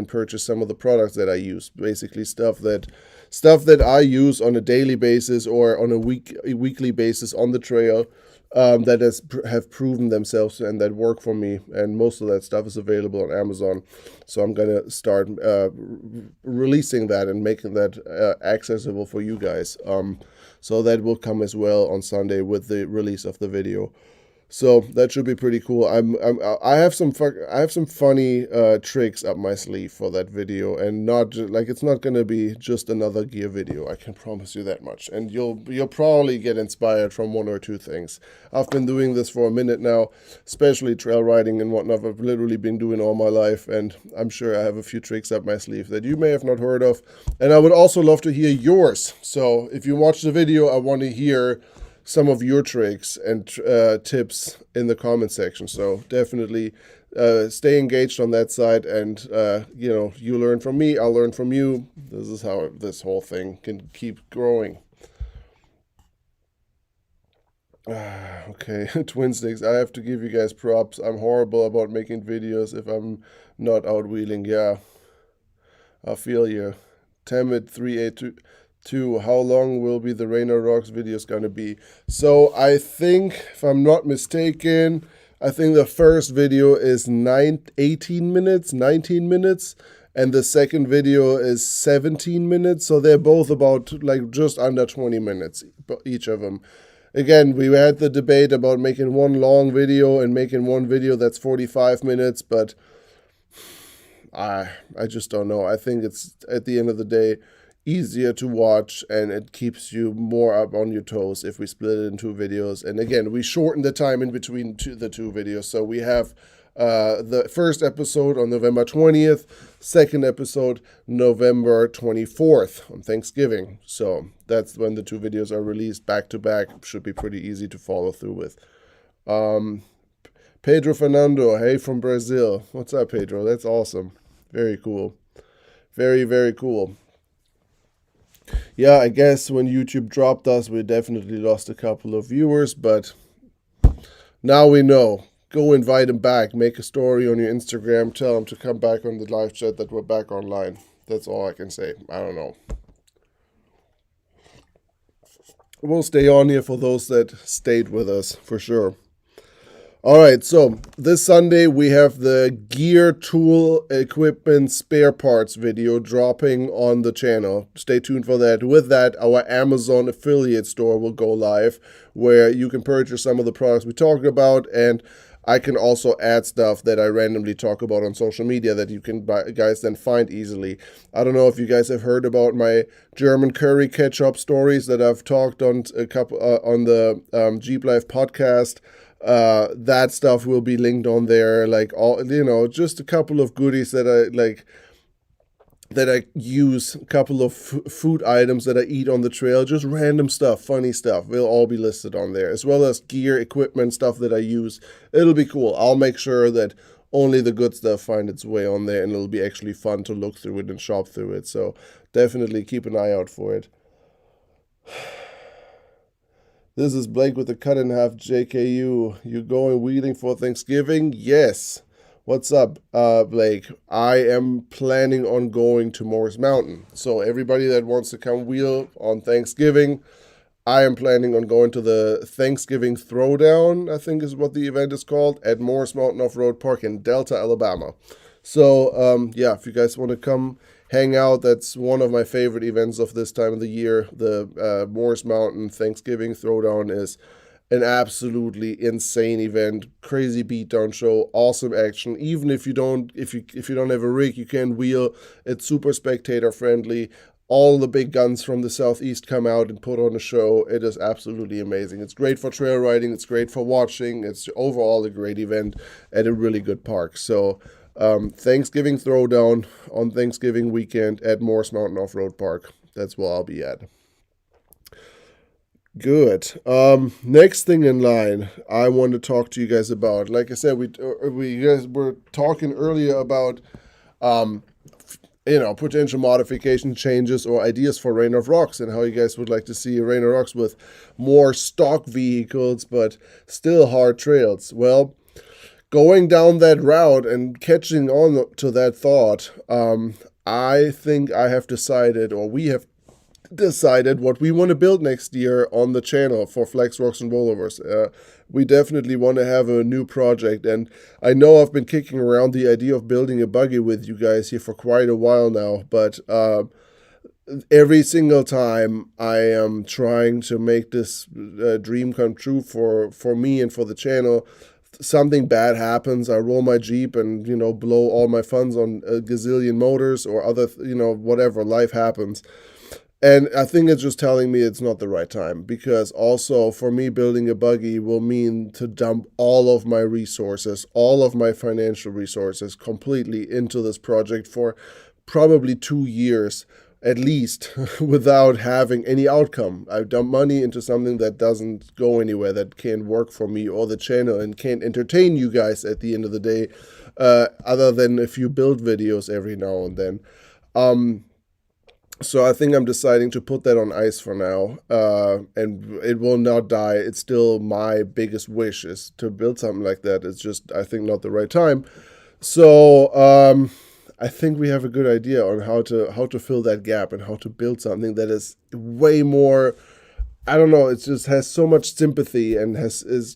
Speaker 1: purchase some of the products that I use, basically stuff that I use on a daily basis or on a weekly basis on the trail, that have proven themselves and that work for me, and most of that stuff is available on Amazon. So I'm gonna start releasing that and making that accessible for you guys. So that will come as well on Sunday with the release of the video. So that should be pretty cool. I have some funny tricks up my sleeve for that video, and it's not gonna be just another gear video. I can promise you that much. And you'll probably get inspired from one or two things. I've been doing this for a minute now, especially trail riding and whatnot. I've literally been doing all my life, and I'm sure I have a few tricks up my sleeve that you may have not heard of. And I would also love to hear yours. So if you watch the video, I want to hear some of your tricks and tips in the comment section. So definitely stay engaged on that side, and you learn from me, I'll learn from you. This is how this whole thing can keep growing. Okay, Twin Sticks, I have to give you guys props. I'm horrible about making videos if I'm not out wheeling. Yeah, I feel you. Tamid 382, how long will be the Rainer Rocks videos gonna be? So I think, if I'm not mistaken, I think the first video is 19 minutes, and the second video is 17 minutes. So they're both about just under 20 minutes, each of them. Again, we had the debate about making one long video and making one video that's 45 minutes, but I just don't know. I think it's, at the end of the day, easier to watch, and it keeps you more up on your toes if we split it in two videos. And again, we shorten the time in between the two videos. So we have the first episode on November 20th, second episode November 24th on Thanksgiving. So that's when the two videos are released back to back. Should be pretty easy to follow through with. Pedro Fernando, hey from Brazil. What's up, Pedro? That's awesome. Very cool. Very, very cool. Yeah, I guess when YouTube dropped us, we definitely lost a couple of viewers, but now we know. Go invite them back. Make a story on your Instagram. Tell them to come back on the live chat that we're back online. That's all I can say. I don't know. We'll stay on here for those that stayed with us, for sure. All right, so this Sunday we have the gear, tool, equipment, spare parts video dropping on the channel. Stay tuned for that. With that, our Amazon affiliate store will go live, where you can purchase some of the products we talked about, and I can also add stuff that I randomly talk about on social media that you can guys then find easily. I don't know if you guys have heard about my German curry ketchup stories that I've talked on a couple on the Jeep Life podcast. That stuff will be linked on there, just a couple of goodies that I use, a couple of food items that I eat on the trail, just random stuff, funny stuff, will all be listed on there, as well as gear, equipment, stuff that I use. It'll be cool. I'll make sure that only the good stuff find its way on there, and it'll be actually fun to look through it and shop through it, so definitely keep an eye out for it. This is Blake with the cut in half JKU. You going wheeling for Thanksgiving? Yes. What's up, Blake? I am planning on going to Morris Mountain. So everybody that wants to come wheel on Thanksgiving, I am planning on going to the Thanksgiving Throwdown, I think is what the event is called, at Morris Mountain Off-Road Park in Delta, Alabama. So, yeah, if you guys want to come hang out, that's one of my favorite events of this time of the year. The Morris Mountain Thanksgiving Throwdown is an absolutely insane event, crazy beatdown show, awesome action. Even if you don't have a rig, you can wheel. It's super spectator friendly. All the big guns from the southeast come out and put on a show. It is absolutely amazing. It's great for trail riding. It's great for watching. It's overall a great event at a really good park. So Thanksgiving Throwdown on Thanksgiving weekend at Morris Mountain Off-Road Park. That's where I'll be at. Good. Next thing in line, I want to talk to you guys about. Like I said, we guys were talking earlier about potential modification changes or ideas for Rain of Rocks and how you guys would like to see Rain of Rocks with more stock vehicles, but still hard trails. Well, going down that route and catching on to that thought, I think I have decided, or we have decided, what we want to build next year on the channel for Flex Rocks and Rollovers. We definitely want to have a new project, and I know I've been kicking around the idea of building a buggy with you guys here for quite a while now, but every single time I am trying to make this dream come true for me and for the channel, something bad happens. I roll my Jeep and, blow all my funds on a gazillion motors or other, whatever, life happens. And I think it's just telling me it's not the right time, because also for me, building a buggy will mean to dump all of my resources, all of my financial resources completely into this project for probably 2 years at least without having any outcome. I dump money into something that doesn't go anywhere, that can't work for me or the channel, and can't entertain you guys at the end of the day, other than a few build videos every now and then. So I think I'm deciding to put that on ice for now, and it will not die. It's still my biggest wish is to build something like that. It's just, I think, not the right time. So I think we have a good idea on how to fill that gap and how to build something that is way more, I don't know, it just has so much sympathy and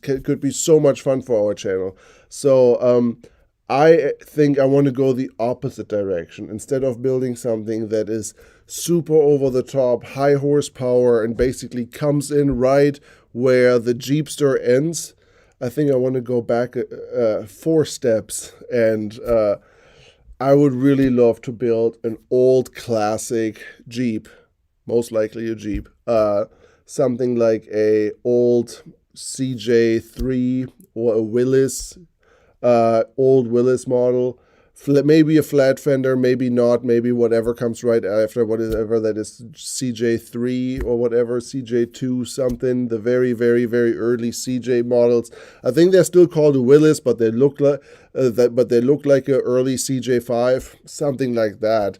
Speaker 1: could be so much fun for our channel. So I think I want to go the opposite direction. Instead of building something that is super over the top, high horsepower, and basically comes in right where the Jeepster ends, I think I want to go back 4 steps, and I would really love to build an old classic Jeep, most likely a Jeep, something like a old CJ3 or a Willys, old Willys model, maybe a flat fender, maybe not, maybe whatever comes right after, whatever that is, CJ3 or whatever, CJ2 something, the very, very, very early CJ models. I think they're still called a Willys, but they look like an early CJ5, something like that,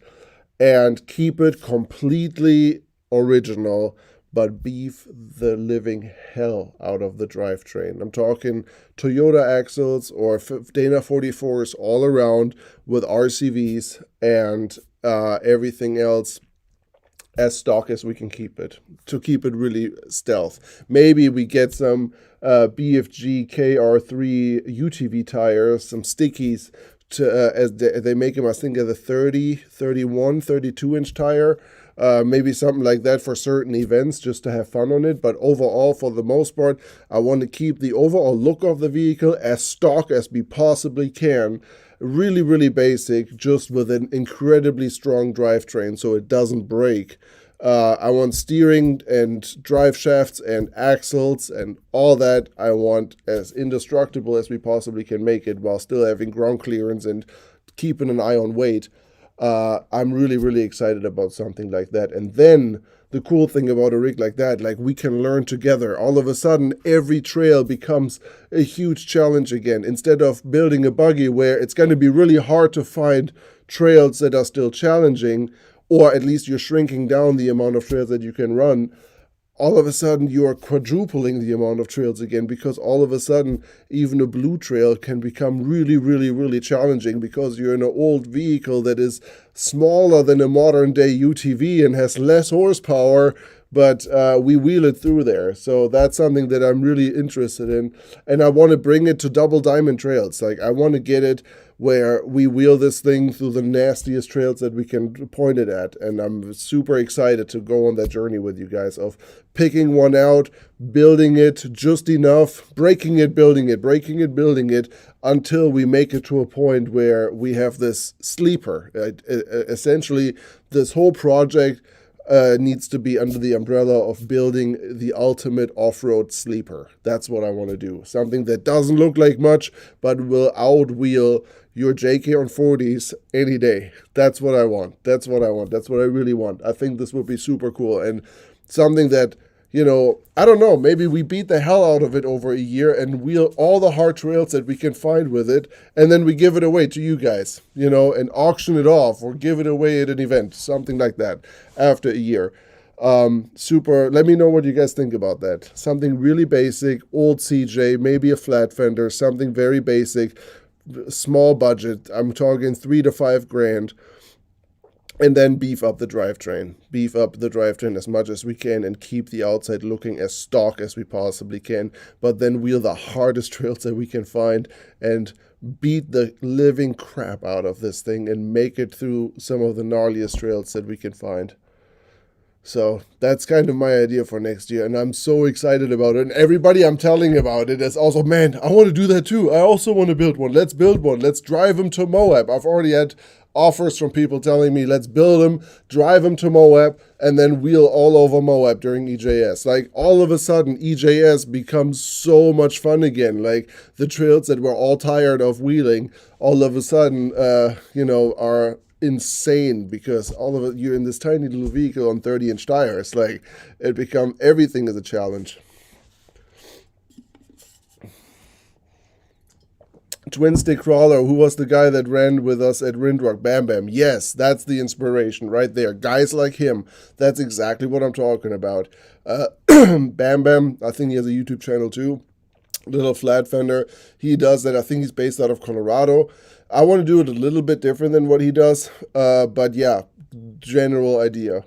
Speaker 1: and keep it completely original, but beef the living hell out of the drivetrain. I'm talking Toyota axles or Dana 44s all around with RCVs and everything else as stock as we can keep it, to keep it really stealth. Maybe we get some BFG KR3 UTV tires, some stickies, as they make them, I think, at the 30, 31, 32-inch tire. Maybe something like that for certain events just to have fun on it. But overall, for the most part, I want to keep the overall look of the vehicle as stock as we possibly can. Really, really basic, just with an incredibly strong drivetrain so it doesn't break. I want steering and drive shafts and axles and all that. I want as indestructible as we possibly can make it while still having ground clearance and keeping an eye on weight. I'm really, really excited about something like that. And then the cool thing about a rig like that, like, we can learn together. All of a sudden, every trail becomes a huge challenge again. Instead of building a buggy where it's going to be really hard to find trails that are still challenging, or at least you're shrinking down the amount of trails that you can run, all of a sudden you are quadrupling the amount of trails again, because all of a sudden even a blue trail can become really, really, really challenging because you're in an old vehicle that is smaller than a modern day UTV and has less horsepower, but we wheel it through there. So that's something that I'm really interested in, and I want to bring it to double diamond trails. Like, I want to get it where we wheel this thing through the nastiest trails that we can point it at. And I'm super excited to go on that journey with you guys of picking one out, building it just enough, breaking it, building it, breaking it, building it, until we make it to a point where we have this sleeper. Essentially, this whole project needs to be under the umbrella of building the ultimate off-road sleeper. That's what I want to do. Something that doesn't look like much, but will outwheel your JK on 40s any day. That's what I want. That's what I want. That's what I really want. I think this would be super cool, and something that, you know, I don't know, maybe we beat the hell out of it over a year and wheel all the hard trails that we can find with it, and then we give it away to you guys, you know, and auction it off or give it away at an event, something like that, after a year. Super. Let me know what you guys think about that. Something really basic, old CJ, maybe a flat fender, something very basic, small budget. I'm talking $3,000 to $5,000. And then beef up the drivetrain. Beef up the drivetrain as much as we can and keep the outside looking as stock as we possibly can. But then wheel the hardest trails that we can find and beat the living crap out of this thing and make it through some of the gnarliest trails that we can find. So that's kind of my idea for next year, and I'm so excited about it. And everybody I'm telling about it is also, man, I want to do that too. I also want to build one. Let's build one. Let's drive them to Moab. I've already had offers from people telling me, let's build them, drive them to Moab, and then wheel all over Moab during EJS. Like, all of a sudden, EJS becomes so much fun again. Like, the trails that we're all tired of wheeling, all of a sudden, are insane, because all of it, you're in this tiny little vehicle on 30-inch tires. Like, everything is a challenge. Twin Stick Crawler, who was the guy that ran with us at Rindrock, Bam Bam. Yes, that's the inspiration right there. Guys like him, that's exactly what I'm talking about. Bam Bam, I think he has a YouTube channel too. Little flat fender. He does that. I think he's based out of Colorado. I want to do it a little bit different than what he does. But yeah, general idea.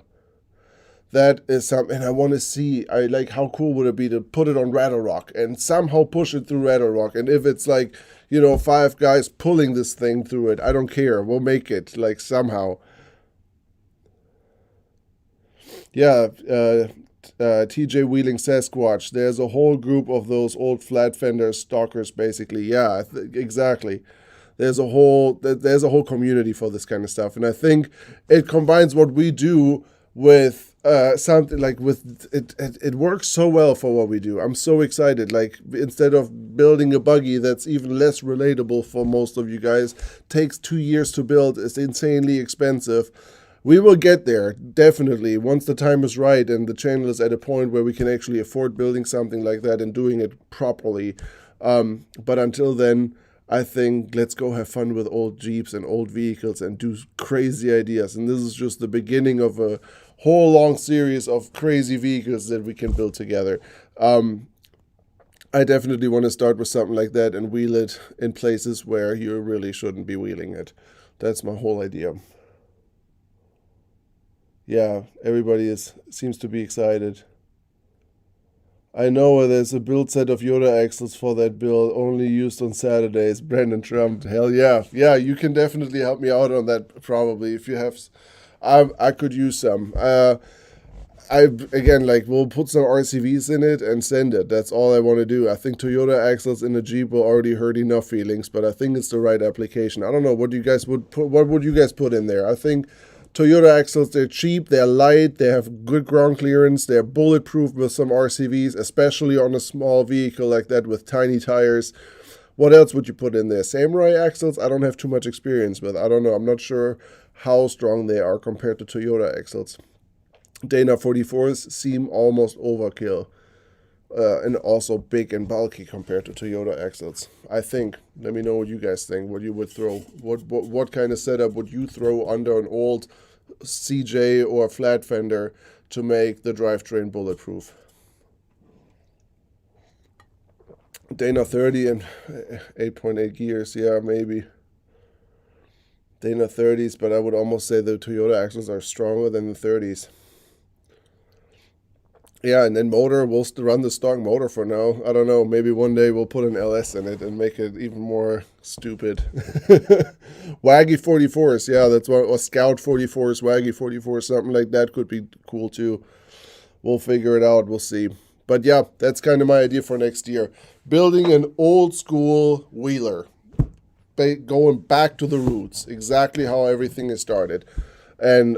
Speaker 1: That is something I want to see. I like, how cool would it be to put it on Rattle Rock and somehow push it through Rattle Rock? And if it's like, 5 guys pulling this thing through it, I don't care. We'll make it, like, somehow. Yeah, TJ Wheeling Sasquatch. There's a whole group of those old flat fender stalkers, basically. Yeah, exactly. There's a whole community for this kind of stuff, and I think it combines what we do with something like with it. It works so well for what we do. I'm so excited. Like, instead of building a buggy that's even less relatable for most of you guys, takes 2 years to build, is insanely expensive. We will get there, definitely, once the time is right and the channel is at a point where we can actually afford building something like that and doing it properly. But until then, I think let's go have fun with old Jeeps and old vehicles and do crazy ideas. And this is just the beginning of a whole long series of crazy vehicles that we can build together. I definitely want to start with something like that and wheel it in places where you really shouldn't be wheeling it. That's my whole idea. Yeah, everybody seems to be excited. I know there's a build set of Yoda axles for that build, only used on Saturdays. Brandon Trump, hell yeah. Yeah, you can definitely help me out on that, probably, if you have. I could use some. We'll put some RCVs in it and send it. That's all I want to do. I think Toyota axles in a Jeep will already hurt enough feelings, but I think it's the right application. I don't know, what would you guys put in there? I think Toyota axles, they're cheap, they're light, they have good ground clearance, they're bulletproof with some RCVs, especially on a small vehicle like that with tiny tires. What else would you put in there? Samurai axles, I don't have too much experience with. I don't know. I'm not sure how strong they are compared to Toyota axles. Dana 44s seem almost overkill. And also big and bulky compared to Toyota axles, I think. Let me know what you guys think, what you would throw. What kind of setup would you throw under an old CJ or flat fender to make the drivetrain bulletproof. Dana 30 and 8.8 gears, yeah, maybe. Dana 30s, but I would almost say the Toyota axles are stronger than the 30s. Yeah, and then motor, we'll run the stock motor for now. I don't know, maybe one day we'll put an LS in it and make it even more stupid. Waggy 44s, yeah, that's what, or Scout 44s, Waggy 44s, something like that could be cool too. We'll figure it out, we'll see. But yeah, that's kind of my idea for next year. Building an old school wheeler. Going back to the roots, exactly how everything is started. And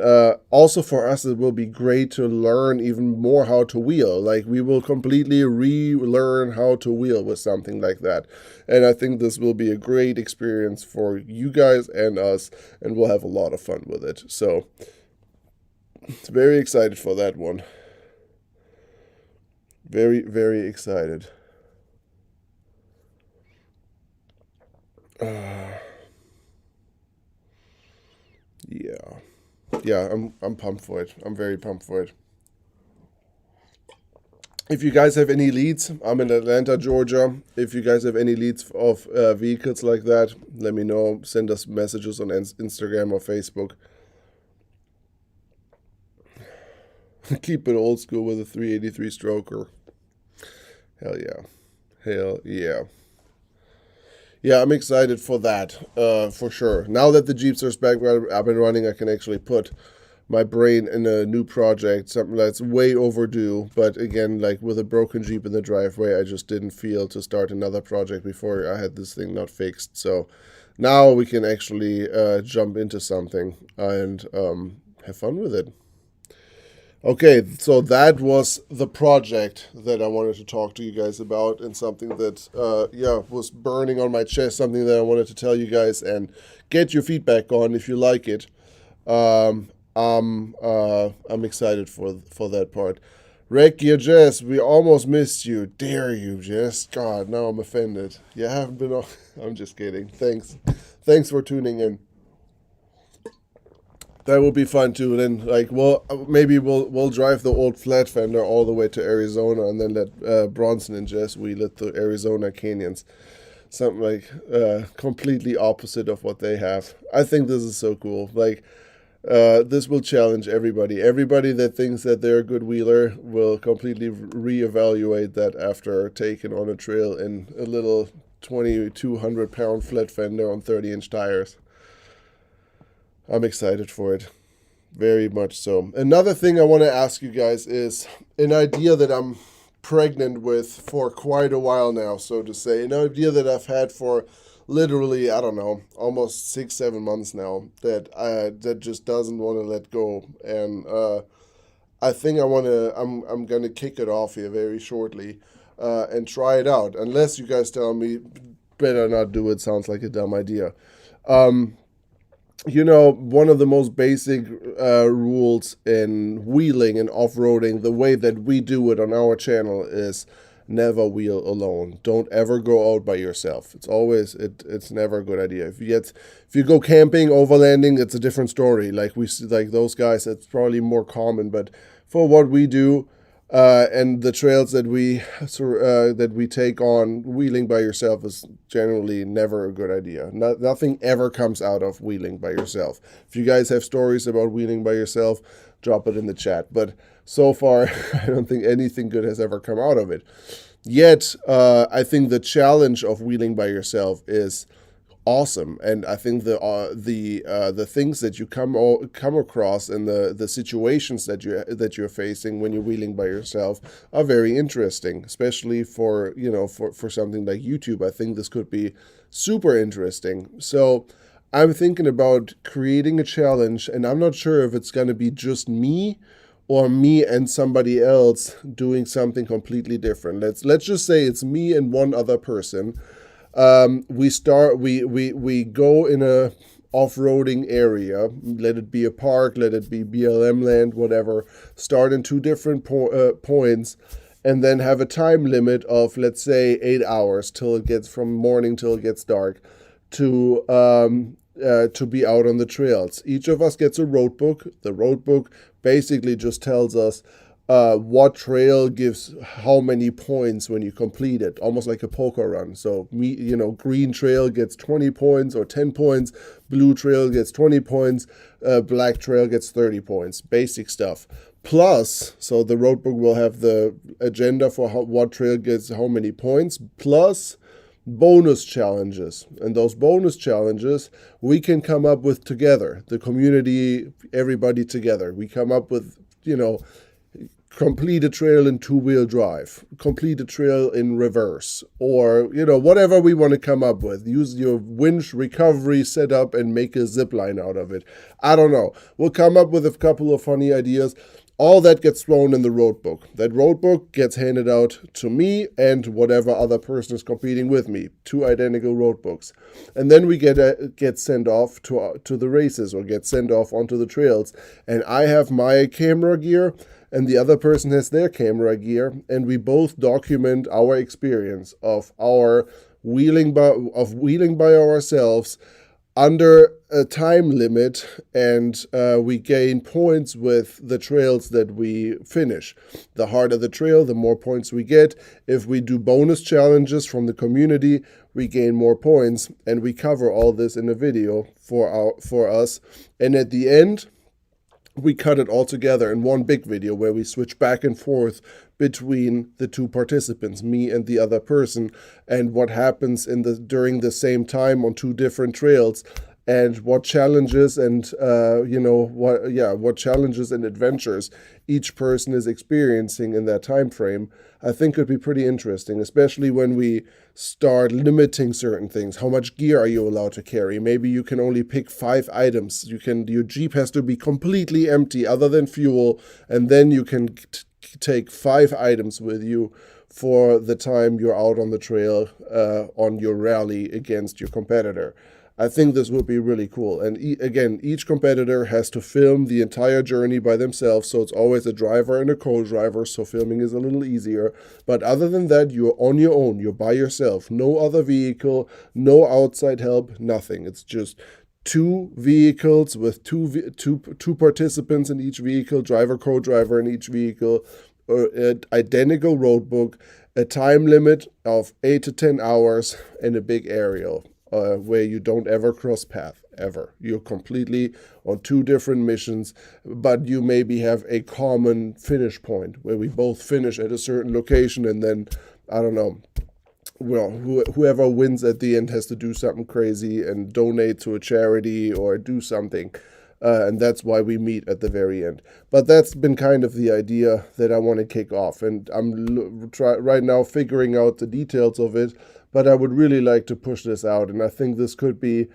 Speaker 1: also for us, it will be great to learn even more how to wheel. Like, we will completely relearn how to wheel with something like that. And I think this will be a great experience for you guys and us, and we'll have a lot of fun with it. So, very excited for that one. Very, very excited. Yeah. Yeah, I'm pumped for it. I'm very pumped for it. If you guys have any leads, I'm in Atlanta, Georgia. If you guys have any leads of vehicles like that, let me know. Send us messages on Instagram or Facebook. Keep it old school with a 383 stroker. Hell yeah. Hell yeah. Yeah, I'm excited for that, for sure. Now that the Jeepster's back up and running, I can actually put my brain in a new project, something that's way overdue. But again, like with a broken Jeep in the driveway, I just didn't feel to start another project before I had this thing not fixed. So now we can actually jump into something and have fun with it. Okay, so that was the project that I wanted to talk to you guys about, and something that, was burning on my chest, something that I wanted to tell you guys and get your feedback on if you like it. I'm excited for that part. Rick, you Jess, we almost missed you. Dare you, Jess? God, now I'm offended. You haven't been on. I'm just kidding. Thanks for tuning in. That would be fun too. Then, like, maybe we'll drive the old flat fender all the way to Arizona, and then let Bronson and Jess wheel it to Arizona canyons. Something like completely opposite of what they have. I think this is so cool. Like, this will challenge everybody. Everybody that thinks that they're a good wheeler will completely reevaluate that after taking on a trail in a little 2,200-pound flat fender on 30-inch tires. I'm excited for it. Very much so. Another thing I want to ask you guys is an idea that I'm pregnant with for quite a while now, so to say. An idea that I've had for literally, I don't know, almost 6-7 months now, that just doesn't want to let go. And I think I'm gonna kick it off here very shortly and try it out. Unless you guys tell me better not do it, sounds like a dumb idea. One of the most basic rules in wheeling and off-roading, the way that we do it on our channel, is never wheel alone. Don't ever go out by yourself. It's never a good idea. If you go camping, overlanding, it's a different story. Like those guys, it's probably more common. But for what we do, and the trails that we take on, wheeling by yourself is generally never a good idea. Nothing ever comes out of wheeling by yourself. If you guys have stories about wheeling by yourself, drop it in the chat. But so far, I don't think anything good has ever come out of it. Yet, I think the challenge of wheeling by yourself is awesome, and I think the things that you come across and the situations that you're facing when you're wheeling by yourself are very interesting, especially for something like YouTube. I think this could be super interesting. So I'm thinking about creating a challenge, and I'm not sure if it's going to be just me or me and somebody else doing something completely different. Let's just say it's me and one other person. We go in a off-roading area, let it be a park, let it be BLM land, whatever, start in two different points, and then have a time limit of, let's say, 8 hours from morning till it gets dark, to to be out on the trails. Each of us gets a road book. The road book basically just tells us what trail gives how many points when you complete it, almost like a poker run. So green trail gets 20 points or 10 points, blue trail gets 20 points, black trail gets 30 points, basic stuff. Plus, so the road book will have the agenda for what trail gets how many points, plus bonus challenges. And those bonus challenges we can come up with together, the community, everybody together. We come up with, complete a trail in two-wheel drive, complete a trail in reverse, or, whatever we want to come up with. Use your winch recovery setup and make a zip line out of it. I don't know. We'll come up with a couple of funny ideas. All that gets thrown in the road book. That road book gets handed out to me and whatever other person is competing with me. 2 identical road books. And then we get sent off to the races, or get sent off onto the trails. And I have my camera gear and the other person has their camera gear, and we both document our experience of our wheeling by ourselves under a time limit, and we gain points with the trails that we finish. The harder the trail, the more points we get. If we do bonus challenges from the community, we gain more points, and we cover all this in a video for us. And at the end, we cut it all together in one big video where we switch back and forth between the 2 participants, me and the other person, and what happens during the same time on 2 different trails, and what challenges and what challenges and adventures each person is experiencing in that time frame. I think could be pretty interesting, especially when we start limiting certain things. How much gear are you allowed to carry? Maybe you can only pick 5 items. Your Jeep has to be completely empty other than fuel, and then you can take 5 items with you for the time you're out on the trail on your rally against your competitor. I think this would be really cool. And again, each competitor has to film the entire journey by themselves, so it's always a driver and a co-driver, so filming is a little easier. But other than that, you're on your own. You're by yourself. No other vehicle, no outside help, nothing. It's just 2 vehicles with two participants in each vehicle, driver, co-driver in each vehicle, an identical road book, a time limit of 8 to 10 hours, and a big aerial. Where you don't ever cross path, ever. You're completely on 2 different missions, but you maybe have a common finish point where we both finish at a certain location, and then, I don't know, well, whoever wins at the end has to do something crazy and donate to a charity or do something. And that's why we meet at the very end. But that's been kind of the idea that I want to kick off. And I'm right now figuring out the details of it. But I would really like to push this out. And I think this could be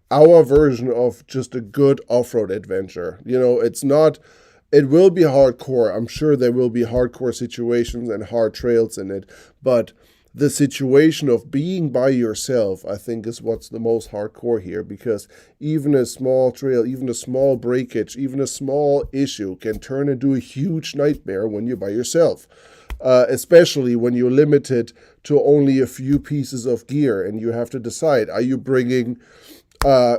Speaker 1: our version of just a good off-road adventure. It will be hardcore. I'm sure there will be hardcore situations and hard trails in it. But the situation of being by yourself, I think, is what's the most hardcore here, because even a small trail, even a small breakage, even a small issue can turn into a huge nightmare when you're by yourself. Especially when you're limited to only a few pieces of gear and you have to decide, are you bringing a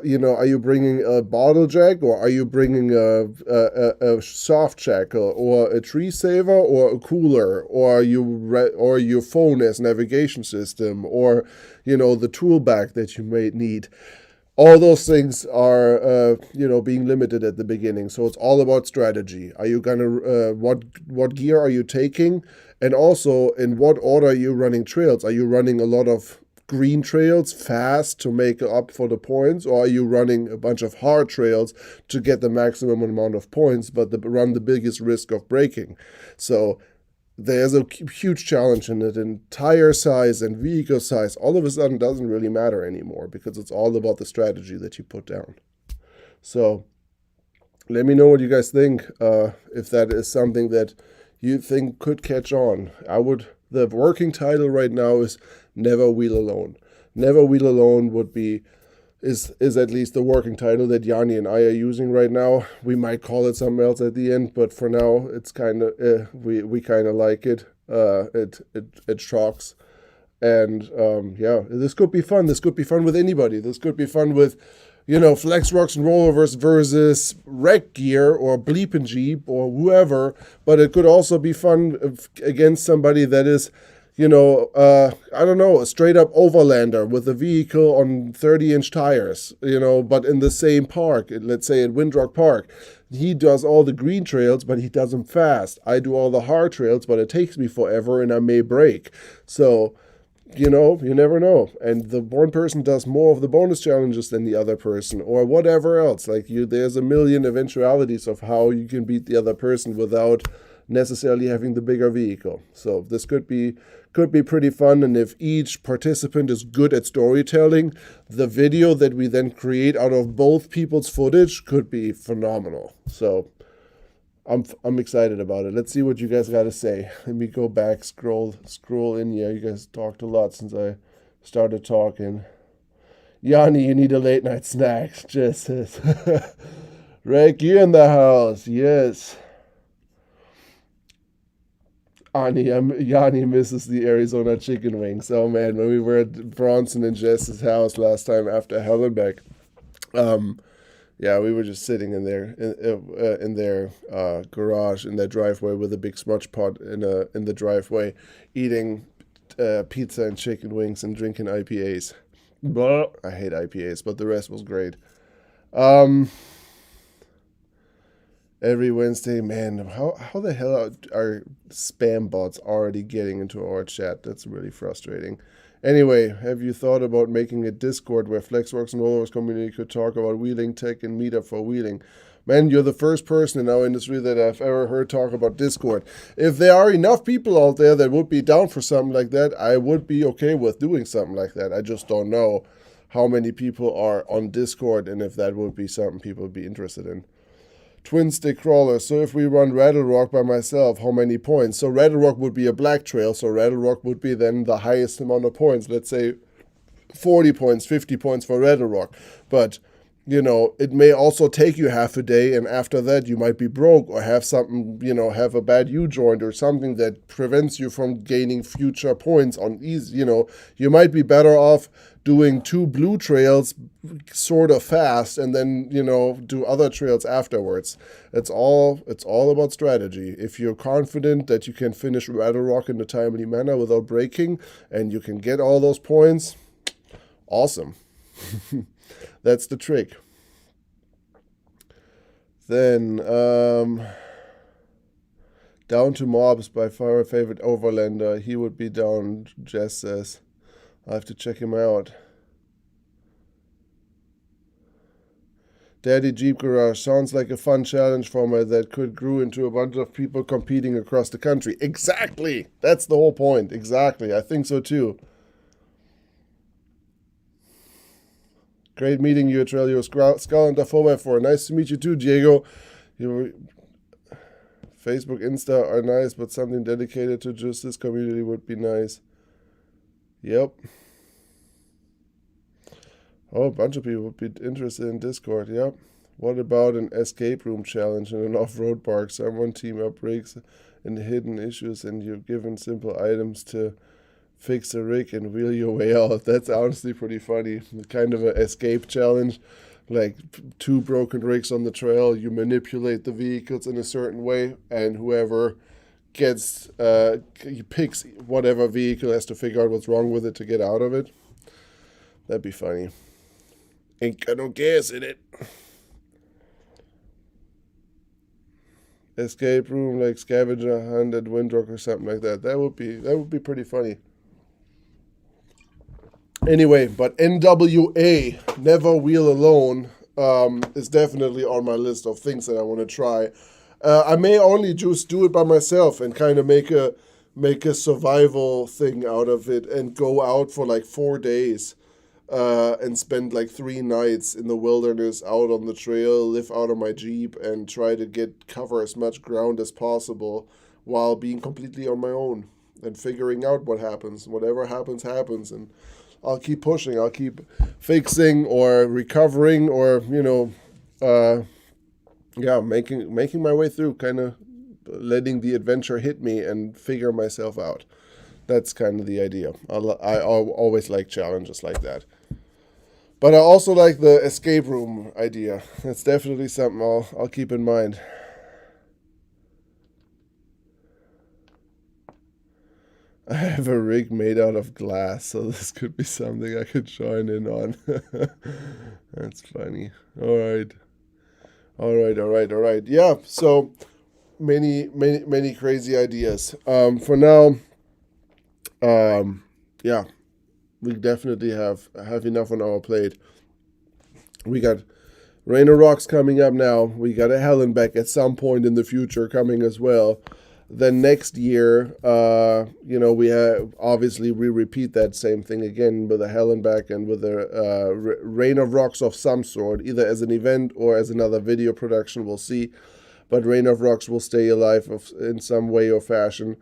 Speaker 1: bottle jack, or are you bringing a soft jack, or a tree saver, or a cooler, or your phone as navigation system, or the tool bag that you may need. All those things are being limited at the beginning. So it's all about strategy. Are you gonna what gear are you taking, and also in what order are you running trails? Are you running a lot of green trails fast to make up for the points, or are you running a bunch of hard trails to get the maximum amount of points but run the biggest risk of breaking? So there's a huge challenge in it, and tire size and vehicle size all of a sudden doesn't really matter anymore, because it's all about the strategy that you put down. So let me know what you guys think, if that is something that you think could catch on. The working title right now is Never Wheel Alone. Never Wheel Alone is at least the working title that Yanni and I are using right now. We might call it something else at the end, but for now it's kind of we kind of like it. It shocks. And yeah, this could be fun. This could be fun with anybody. This could be fun with, Flex Rocks and Rollovers versus Wreck Gear or Bleepin' Jeep or whoever. But it could also be fun against somebody that is, I don't know, a straight up overlander with a vehicle on 30-inch tires, but in the same park, let's say at Windrock Park. He does all the green trails, but he does them fast. I do all the hard trails, but it takes me forever and I may break. So, you never know. And the one person does more of the bonus challenges than the other person or whatever else. There's a million eventualities of how you can beat the other person without necessarily having the bigger vehicle. So this could be pretty fun. And if each participant is good at storytelling, the video that we then create out of both people's footage could be phenomenal. So I'm excited about it. Let's see what you guys got to say. Let me go back, scroll in here. You guys talked a lot since I started talking. Yanni, you need a late night snack. Just says. Rick, you in the house. Yes. Yanni misses the Arizona chicken wings. Oh man, when we were at Bronson and Jess's house last time after Hellenbeck, yeah, we were just sitting in their garage in their driveway with a big smudge pot in the driveway, eating pizza and chicken wings and drinking IPAs. But I hate IPAs, but the rest was great. Every Wednesday, man, how the hell are spam bots already getting into our chat? That's really frustrating. Anyway, have you thought about making a Discord where Flexworks and Rollovers community could talk about wheeling tech and meet up for wheeling? Man, you're the first person in our industry that I've ever heard talk about Discord. If there are enough people out there that would be down for something like that, I would be okay with doing something like that. I just don't know how many people are on Discord and if that would be something people would be interested in. Twin stick crawler. So if we run Rattle Rock by myself, how many points? So Rattle Rock would be a black trail. So Rattle Rock would be then the highest amount of points. Let's say 40 points, 50 points for Rattle Rock. But, it may also take you half a day. And after that, you might be broke or have something, have a bad U-joint or something that prevents you from gaining future points on easy. You might be better off doing 2 blue trails sort of fast and then, do other trails afterwards. It's all about strategy. If you're confident that you can finish Rattle Rock in a timely manner without breaking and you can get all those points, awesome. That's the trick. Then, Down to Mobs, by far a favorite overlander. He would be down, Jess says. I'll have to check him out. Daddy Jeep Garage sounds like a fun challenge format that could grow into a bunch of people competing across the country. Exactly! That's the whole point. Exactly. I think so too. Great meeting you, Atrelio. Skull and the 4x4. Nice to meet you too, Diego. Facebook, Insta are nice, but something dedicated to just this community would be nice. Yep. Oh, a bunch of people would be interested in Discord, yep. What about an escape room challenge in an off-road park? Someone team up rigs and hidden issues and you're given simple items to fix a rig and wheel your way out. That's honestly pretty funny. Kind of an escape challenge. Like 2 broken rigs on the trail, you manipulate the vehicles in a certain way, and whoever picks whatever vehicle has to figure out what's wrong with it to get out of it. That'd be funny. Ain't got no gas in it. Escape room like scavenger hunt at Windrock or something like that. That would be pretty funny. Anyway, but NWA, Never Wheel Alone, is definitely on my list of things that I want to try. I may only just do it by myself and kind of make a survival thing out of it and go out for like 4 days and spend like 3 nights in the wilderness out on the trail, live out of my Jeep and try to cover as much ground as possible while being completely on my own and figuring out what happens. Whatever happens, happens. And I'll keep pushing. I'll keep fixing or recovering or, making my way through, kind of letting the adventure hit me and figure myself out. That's kind of the idea. I always like challenges like that. But I also like the escape room idea. That's definitely something I'll keep in mind. I have a rig made out of glass, so this could be something I could join in on. That's funny. All right. All right, all right, all right. Yeah, so many crazy ideas. For now, yeah, we definitely have enough on our plate. We got Rain of Rocks coming up now. We got a Hellenbeck at some point in the future coming as well. Then next year, we have obviously we repeat that same thing again with a Hellenbeck and with a Rain of Rocks of some sort, either as an event or as another video production. We'll see, but Rain of Rocks will stay alive in some way or fashion.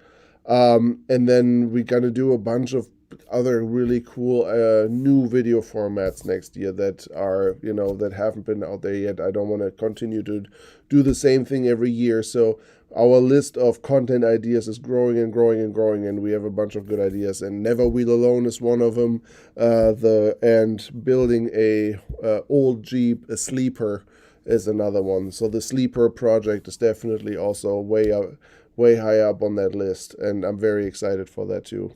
Speaker 1: And then we're gonna do a bunch of other really cool new video formats next year that are that haven't been out there yet. I don't want to continue to do the same thing every year, so our list of content ideas is growing and growing and growing, and we have a bunch of good ideas. And Never Wheel Alone is one of them. And building a old Jeep, a sleeper, is another one. So the sleeper project is definitely also way high up on that list, and I'm very excited for that too.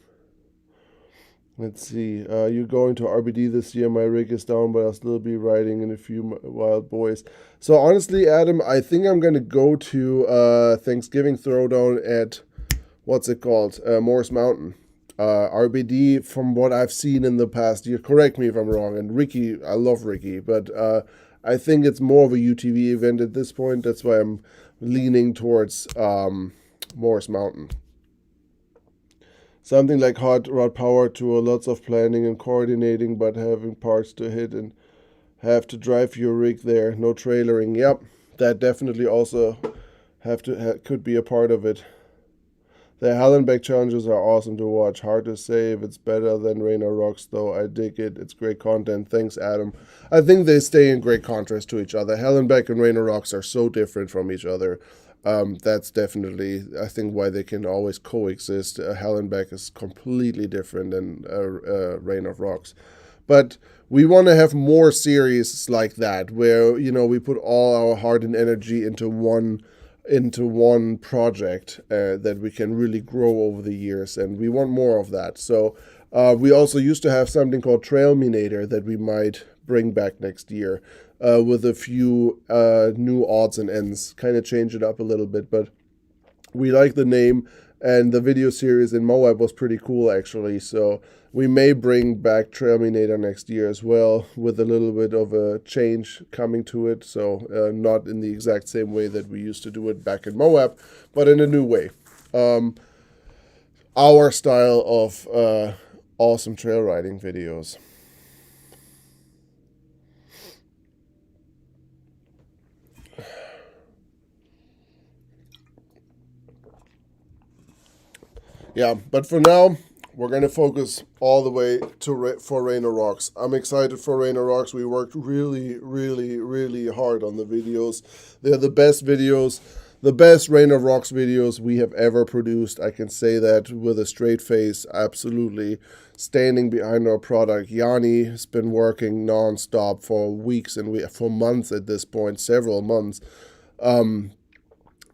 Speaker 1: Let's see. You going to RBD this year? My rig is down, but I'll still be riding in a few wild boys. So honestly, Adam, I think I'm gonna go to Thanksgiving Throwdown at what's it called? Morris Mountain. RBD, from what I've seen in the past year. Correct me if I'm wrong. And Ricky, I love Ricky, but I think it's more of a UTV event at this point. That's why I'm leaning towards Morris Mountain. Something like hot rod power tour, lots of planning and coordinating, but having parts to hit and have to drive your rig there. No trailering. Yep, that definitely also could be a part of it. The Hallenbeck challenges are awesome to watch. Hard to say if it's better than Rainer Rocks, though. I dig it. It's great content. Thanks, Adam. I think they stay in great contrast to each other. Hallenbeck and Rainer Rocks are so different from each other. That's definitely, I think, why they can always coexist. Hallenbeck is completely different than Rain of Rocks. But we want to have more series like that, where, we put all our heart and energy into one project that we can really grow over the years, and we want more of that. So we also used to have something called Trailminator that we might bring back next year, with a few new odds and ends, kind of change it up a little bit. But we like the name, and the video series in Moab was pretty cool, actually. So we may bring back Trailminator next year as well, with a little bit of a change coming to it. So not in the exact same way that we used to do it back in Moab, but in a new way. Our style of awesome trail riding videos. Yeah, but for now, we're going to focus all the way for Rainer Rocks. I'm excited for Rainer Rocks. We worked really, really, really hard on the videos. They're the best videos, the best Rainer Rocks videos we have ever produced. I can say that with a straight face, absolutely. Standing behind our product. Yanni has been working non-stop for weeks and for months at this point, several months.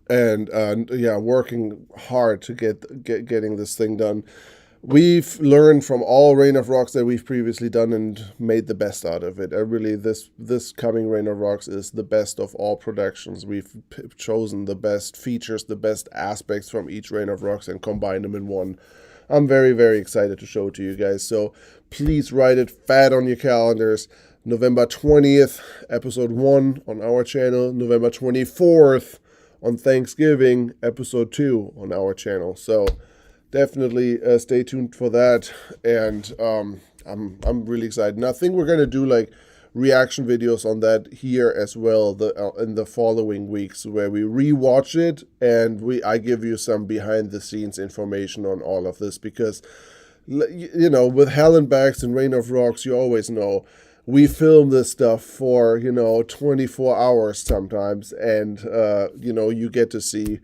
Speaker 1: Working hard to getting this thing done. We've learned from all Rain of Rocks that we've previously done and made the best out of it. This coming Rain of Rocks is the best of all productions. We've chosen the best features, the best aspects from each Rain of Rocks and combined them in one. I'm very, very excited to show it to you guys. So please write it fat on your calendars. November 20th, episode 1 on our channel. November 24th, on Thanksgiving, episode 2 on our channel. So definitely stay tuned for that. And I'm really excited. And I think we're gonna do like reaction videos on that here as well in the following weeks, where we rewatch it and I give you some behind the scenes information on all of this, because with Hallenbacks and Rain of Rocks, you always know we film this stuff for 24 hours sometimes, and you get to see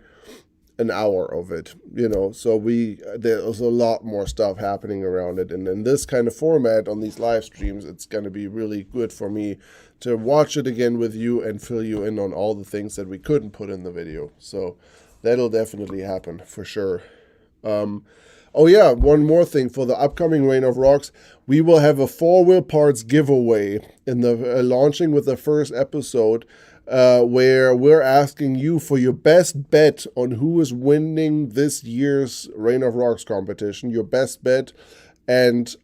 Speaker 1: an hour of it, you know. So there's a lot more stuff happening around it, and in this kind of format on these live streams, it's going to be really good for me to watch it again with you and fill you in on all the things that we couldn't put in the video. So that'll definitely happen for sure. Oh yeah, one more thing for the upcoming Reign of Rocks, we will have a 4-wheel parts giveaway in the launching with the first episode, where we're asking you for your best bet on who is winning this year's Reign of Rocks competition, your best bet, and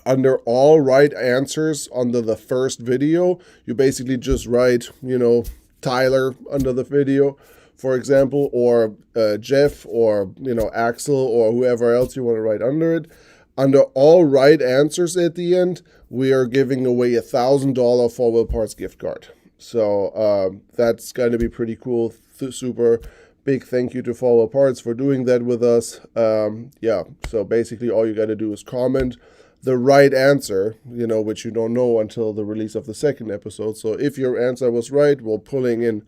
Speaker 1: under all right answers under the first video, you basically just write, you know, Tyler under the video, for example, or Jeff, or, you know, Axel, or whoever else you want to write under it. Under all right answers at the end, we are giving away $1,000 4-wheel parts gift card. So that's going to be pretty cool. Super big thank you to 4-wheel parts for doing that with us. Yeah, so basically all you got to do is comment the right answer, you know, which you don't know until the release of the second episode. So if your answer was right, we're pulling in,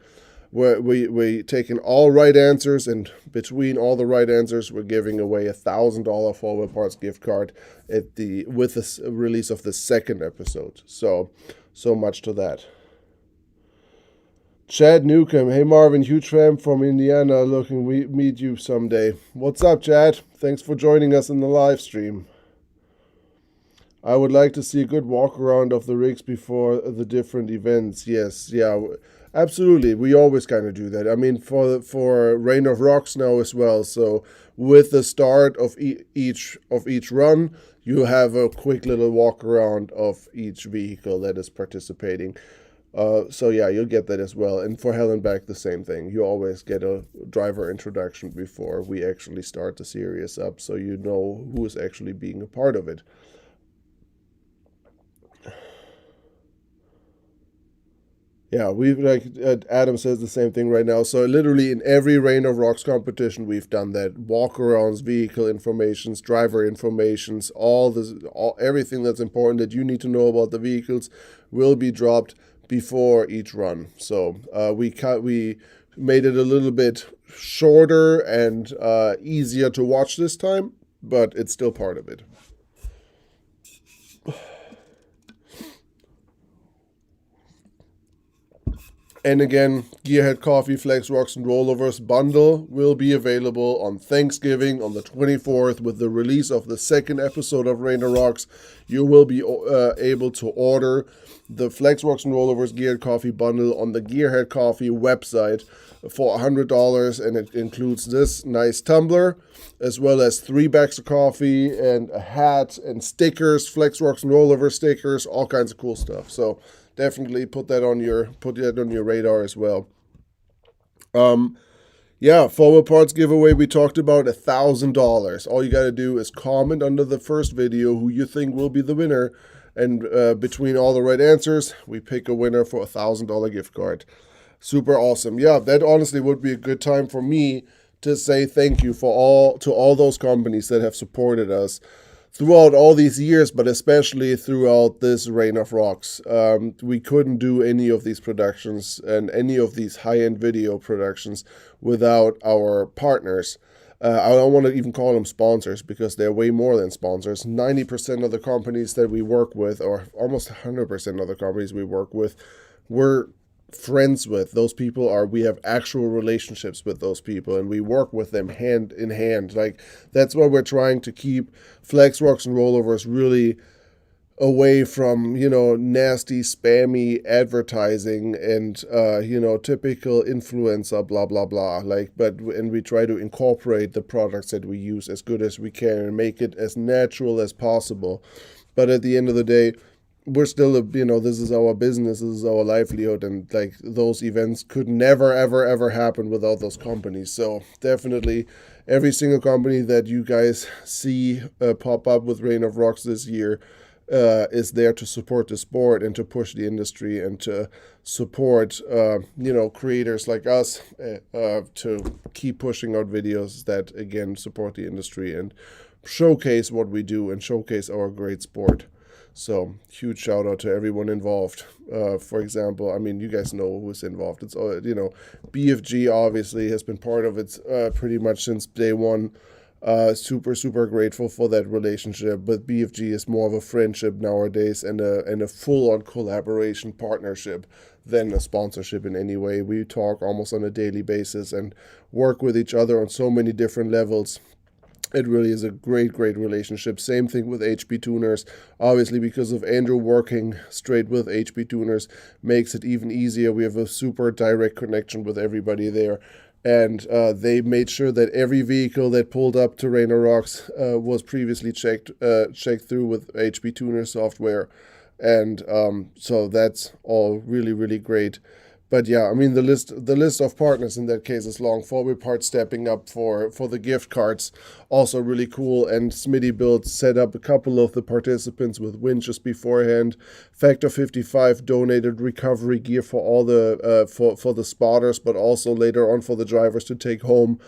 Speaker 1: we taking all right answers, and between all the right answers, we're giving away $1,000 4-wheel parts gift card with the release of the second episode. So much to that. Chad Newcomb, hey Marvin, huge fan from Indiana, looking we meet you someday. What's up, Chad? Thanks for joining us in the live stream. I would like to see a good walk around of the rigs before the different events. Yes, yeah, absolutely. We always kind of do that. I mean, for Reign of Rocks now as well. So with the start of each run, you have a quick little walk around of each vehicle that is participating. So yeah, you'll get that as well. And for Hell and Back, the same thing. You always get a driver introduction before we actually start the series up, so you know who is actually being a part of it. Yeah, we've Adam says the same thing right now. So literally in every Reign of Rocks competition, we've done that. Walk-arounds, vehicle informations, driver informations, everything that's important that you need to know about the vehicles will be dropped before each run. So we made it a little bit shorter and easier to watch this time, but it's still part of it. And again, Gearhead Coffee, Flex Rocks, and Rollovers bundle will be available on Thanksgiving on the 24th with the release of the second episode of Reign of Rocks. You will be able to order the Flex Rocks and Rollovers Gearhead Coffee bundle on the Gearhead Coffee website for $100, and it includes this nice tumbler, as well as 3 bags of coffee and a hat and stickers, Flex Rocks and Rollovers stickers, all kinds of cool stuff. So definitely put that on your radar as well. Yeah, 4-wheel parts giveaway, we talked about $1,000. All you got to do is comment under the first video who you think will be the winner, and between all the right answers, we pick a winner for a $1,000 gift card. Super awesome. Yeah, that honestly would be a good time for me to say thank you to all those companies that have supported us throughout all these years, but especially throughout this Reign of Rocks. We couldn't do any of these productions and any of these high-end video productions without our partners. I don't want to even call them sponsors, because they're way more than sponsors. 90% of the companies that we work with, or almost 100% of the companies we work with, we're friends with. Those people we have actual relationships with those people, and we work with them hand in hand. Like, that's why we're trying to keep Flex Rocks and Rollovers really away from, nasty, spammy advertising and, typical influencer, blah, blah, blah. And we try to incorporate the products that we use as good as we can and make it as natural as possible. But at the end of the day, we're still, this is our business, this is our livelihood, and those events could never, ever, ever happen without those companies. So definitely every single company that you guys see pop up with Reign of Rocks this year is there to support the sport and to push the industry and to support, creators like us to keep pushing out videos that, again, support the industry and showcase what we do and showcase our great sport. So huge shout out to everyone involved. For example, I mean, you guys know who's involved. It's BFG obviously has been part of it pretty much since day one. Super grateful for that relationship. But BFG is more of a friendship nowadays and a full on collaboration partnership than a sponsorship in any way. We talk almost on a daily basis and work with each other on so many different levels. It really is a great relationship. Same thing with HB Tuners. Obviously, because of Andrew working straight with HB Tuners, makes it even easier. We have a super direct connection with everybody there. And they made sure that every vehicle that pulled up to Rain Rocks was previously checked through with HB Tuner software. And so that's all really great. But yeah, I mean, the list of partners in that case is long. Forward Part stepping up for the gift cards, also really cool. And Smitty Build set up a couple of the participants with winches beforehand. Factor 55 donated recovery gear for all the for the spotters, but also later on for the drivers to take home.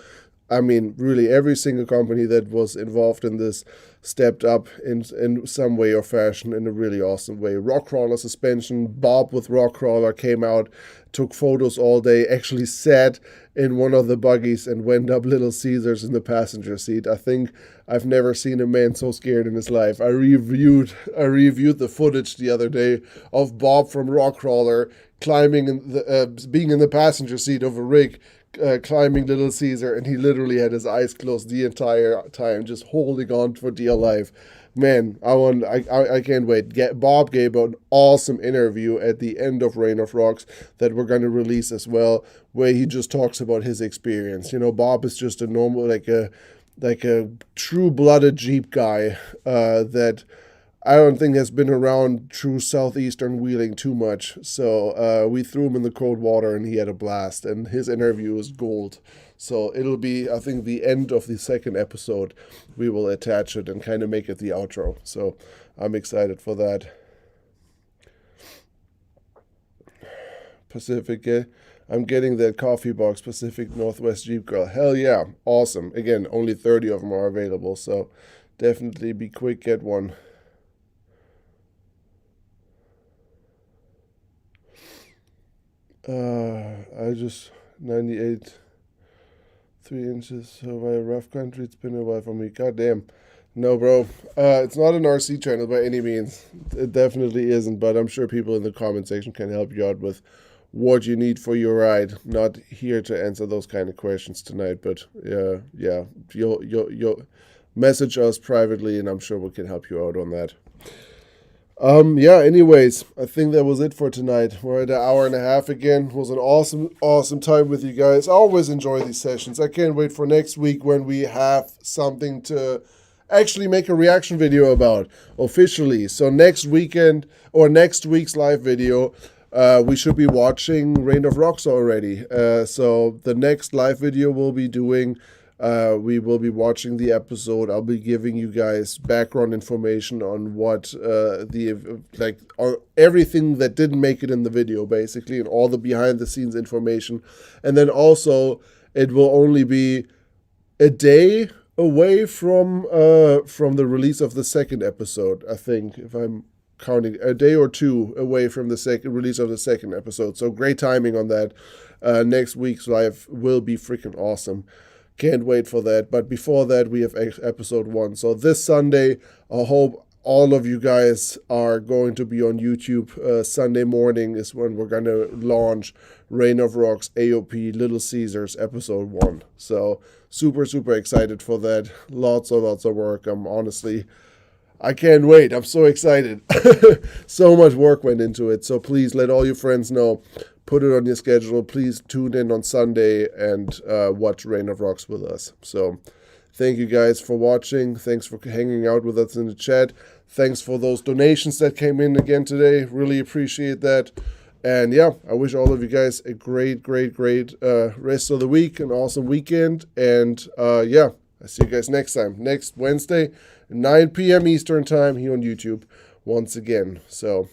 Speaker 1: I mean, really, every single company that was involved in this stepped up in some way or fashion in a really awesome way. Rockcrawler suspension, Bob with Rockcrawler came out, took photos all day, actually sat in one of the buggies and went up Little Caesars in the passenger seat. I think I've never seen a man so scared in his life. I reviewed the footage the other day of Bob from Rockcrawler climbing being in the passenger seat of a rig, climbing Little Caesar, and he literally had his eyes closed the entire time, just holding on for dear life. Man, I can't wait. Bob gave an awesome interview at the end of Rain of Rocks that we're going to release as well, where he just talks about his experience. You know, Bob is just a normal, like a true-blooded Jeep guy that I don't think has been around true southeastern wheeling too much. So we threw him in the cold water and he had a blast. And his interview was gold. So it'll be, I think, the end of the second episode. We will attach it and kind of make it the outro. So I'm excited for that. Pacific, I'm getting that coffee box, Pacific Northwest Jeep Girl. Hell yeah, awesome. Again, only 30 of them are available. So definitely be quick, get one. I just 98 3 inches so by rough country. It's been a while for me. God damn. No, bro. It's not an RC channel by any means. It definitely isn't, but I'm sure people in the comment section can help you out with what you need for your ride. Not here to answer those kind of questions tonight, but yeah, you'll message us privately and I'm sure we can help you out on that. Anyways, I think that was it for tonight. We're at an hour and a half again. It was an awesome time with you guys. I always enjoy these sessions. I can't wait for next week when we have something to actually make a reaction video about officially. So next weekend or next week's live video, we should be watching Rain of Rocks already. So the next live video we'll be doing, we will be watching the episode. I'll be giving you guys background information on what everything that didn't make it in the video, basically, and all the behind the scenes information. And then also, it will only be a day away from the release of the second episode. I think, if I'm counting, a day or two away from the release of the second episode. So great timing on that. Next week's live will be freaking awesome. Can't wait for that. But before that, we have episode 1. So this Sunday, I hope all of you guys are going to be on YouTube. Sunday morning is when we're going to launch Rain of Rocks AOP Little Caesars episode 1. So super excited for that. Lots of work. I can't wait. I'm so excited. So much work went into it. So please let all your friends know. Put it on your schedule. Please tune in on Sunday and watch Rain of Rocks with us. So thank you guys for watching. Thanks for hanging out with us in the chat. Thanks for those donations that came in again today. Really appreciate that. And yeah, I wish all of you guys a great rest of the week, an awesome weekend. And I see you guys next time. Next Wednesday, 9 p.m. Eastern time here on YouTube once again. So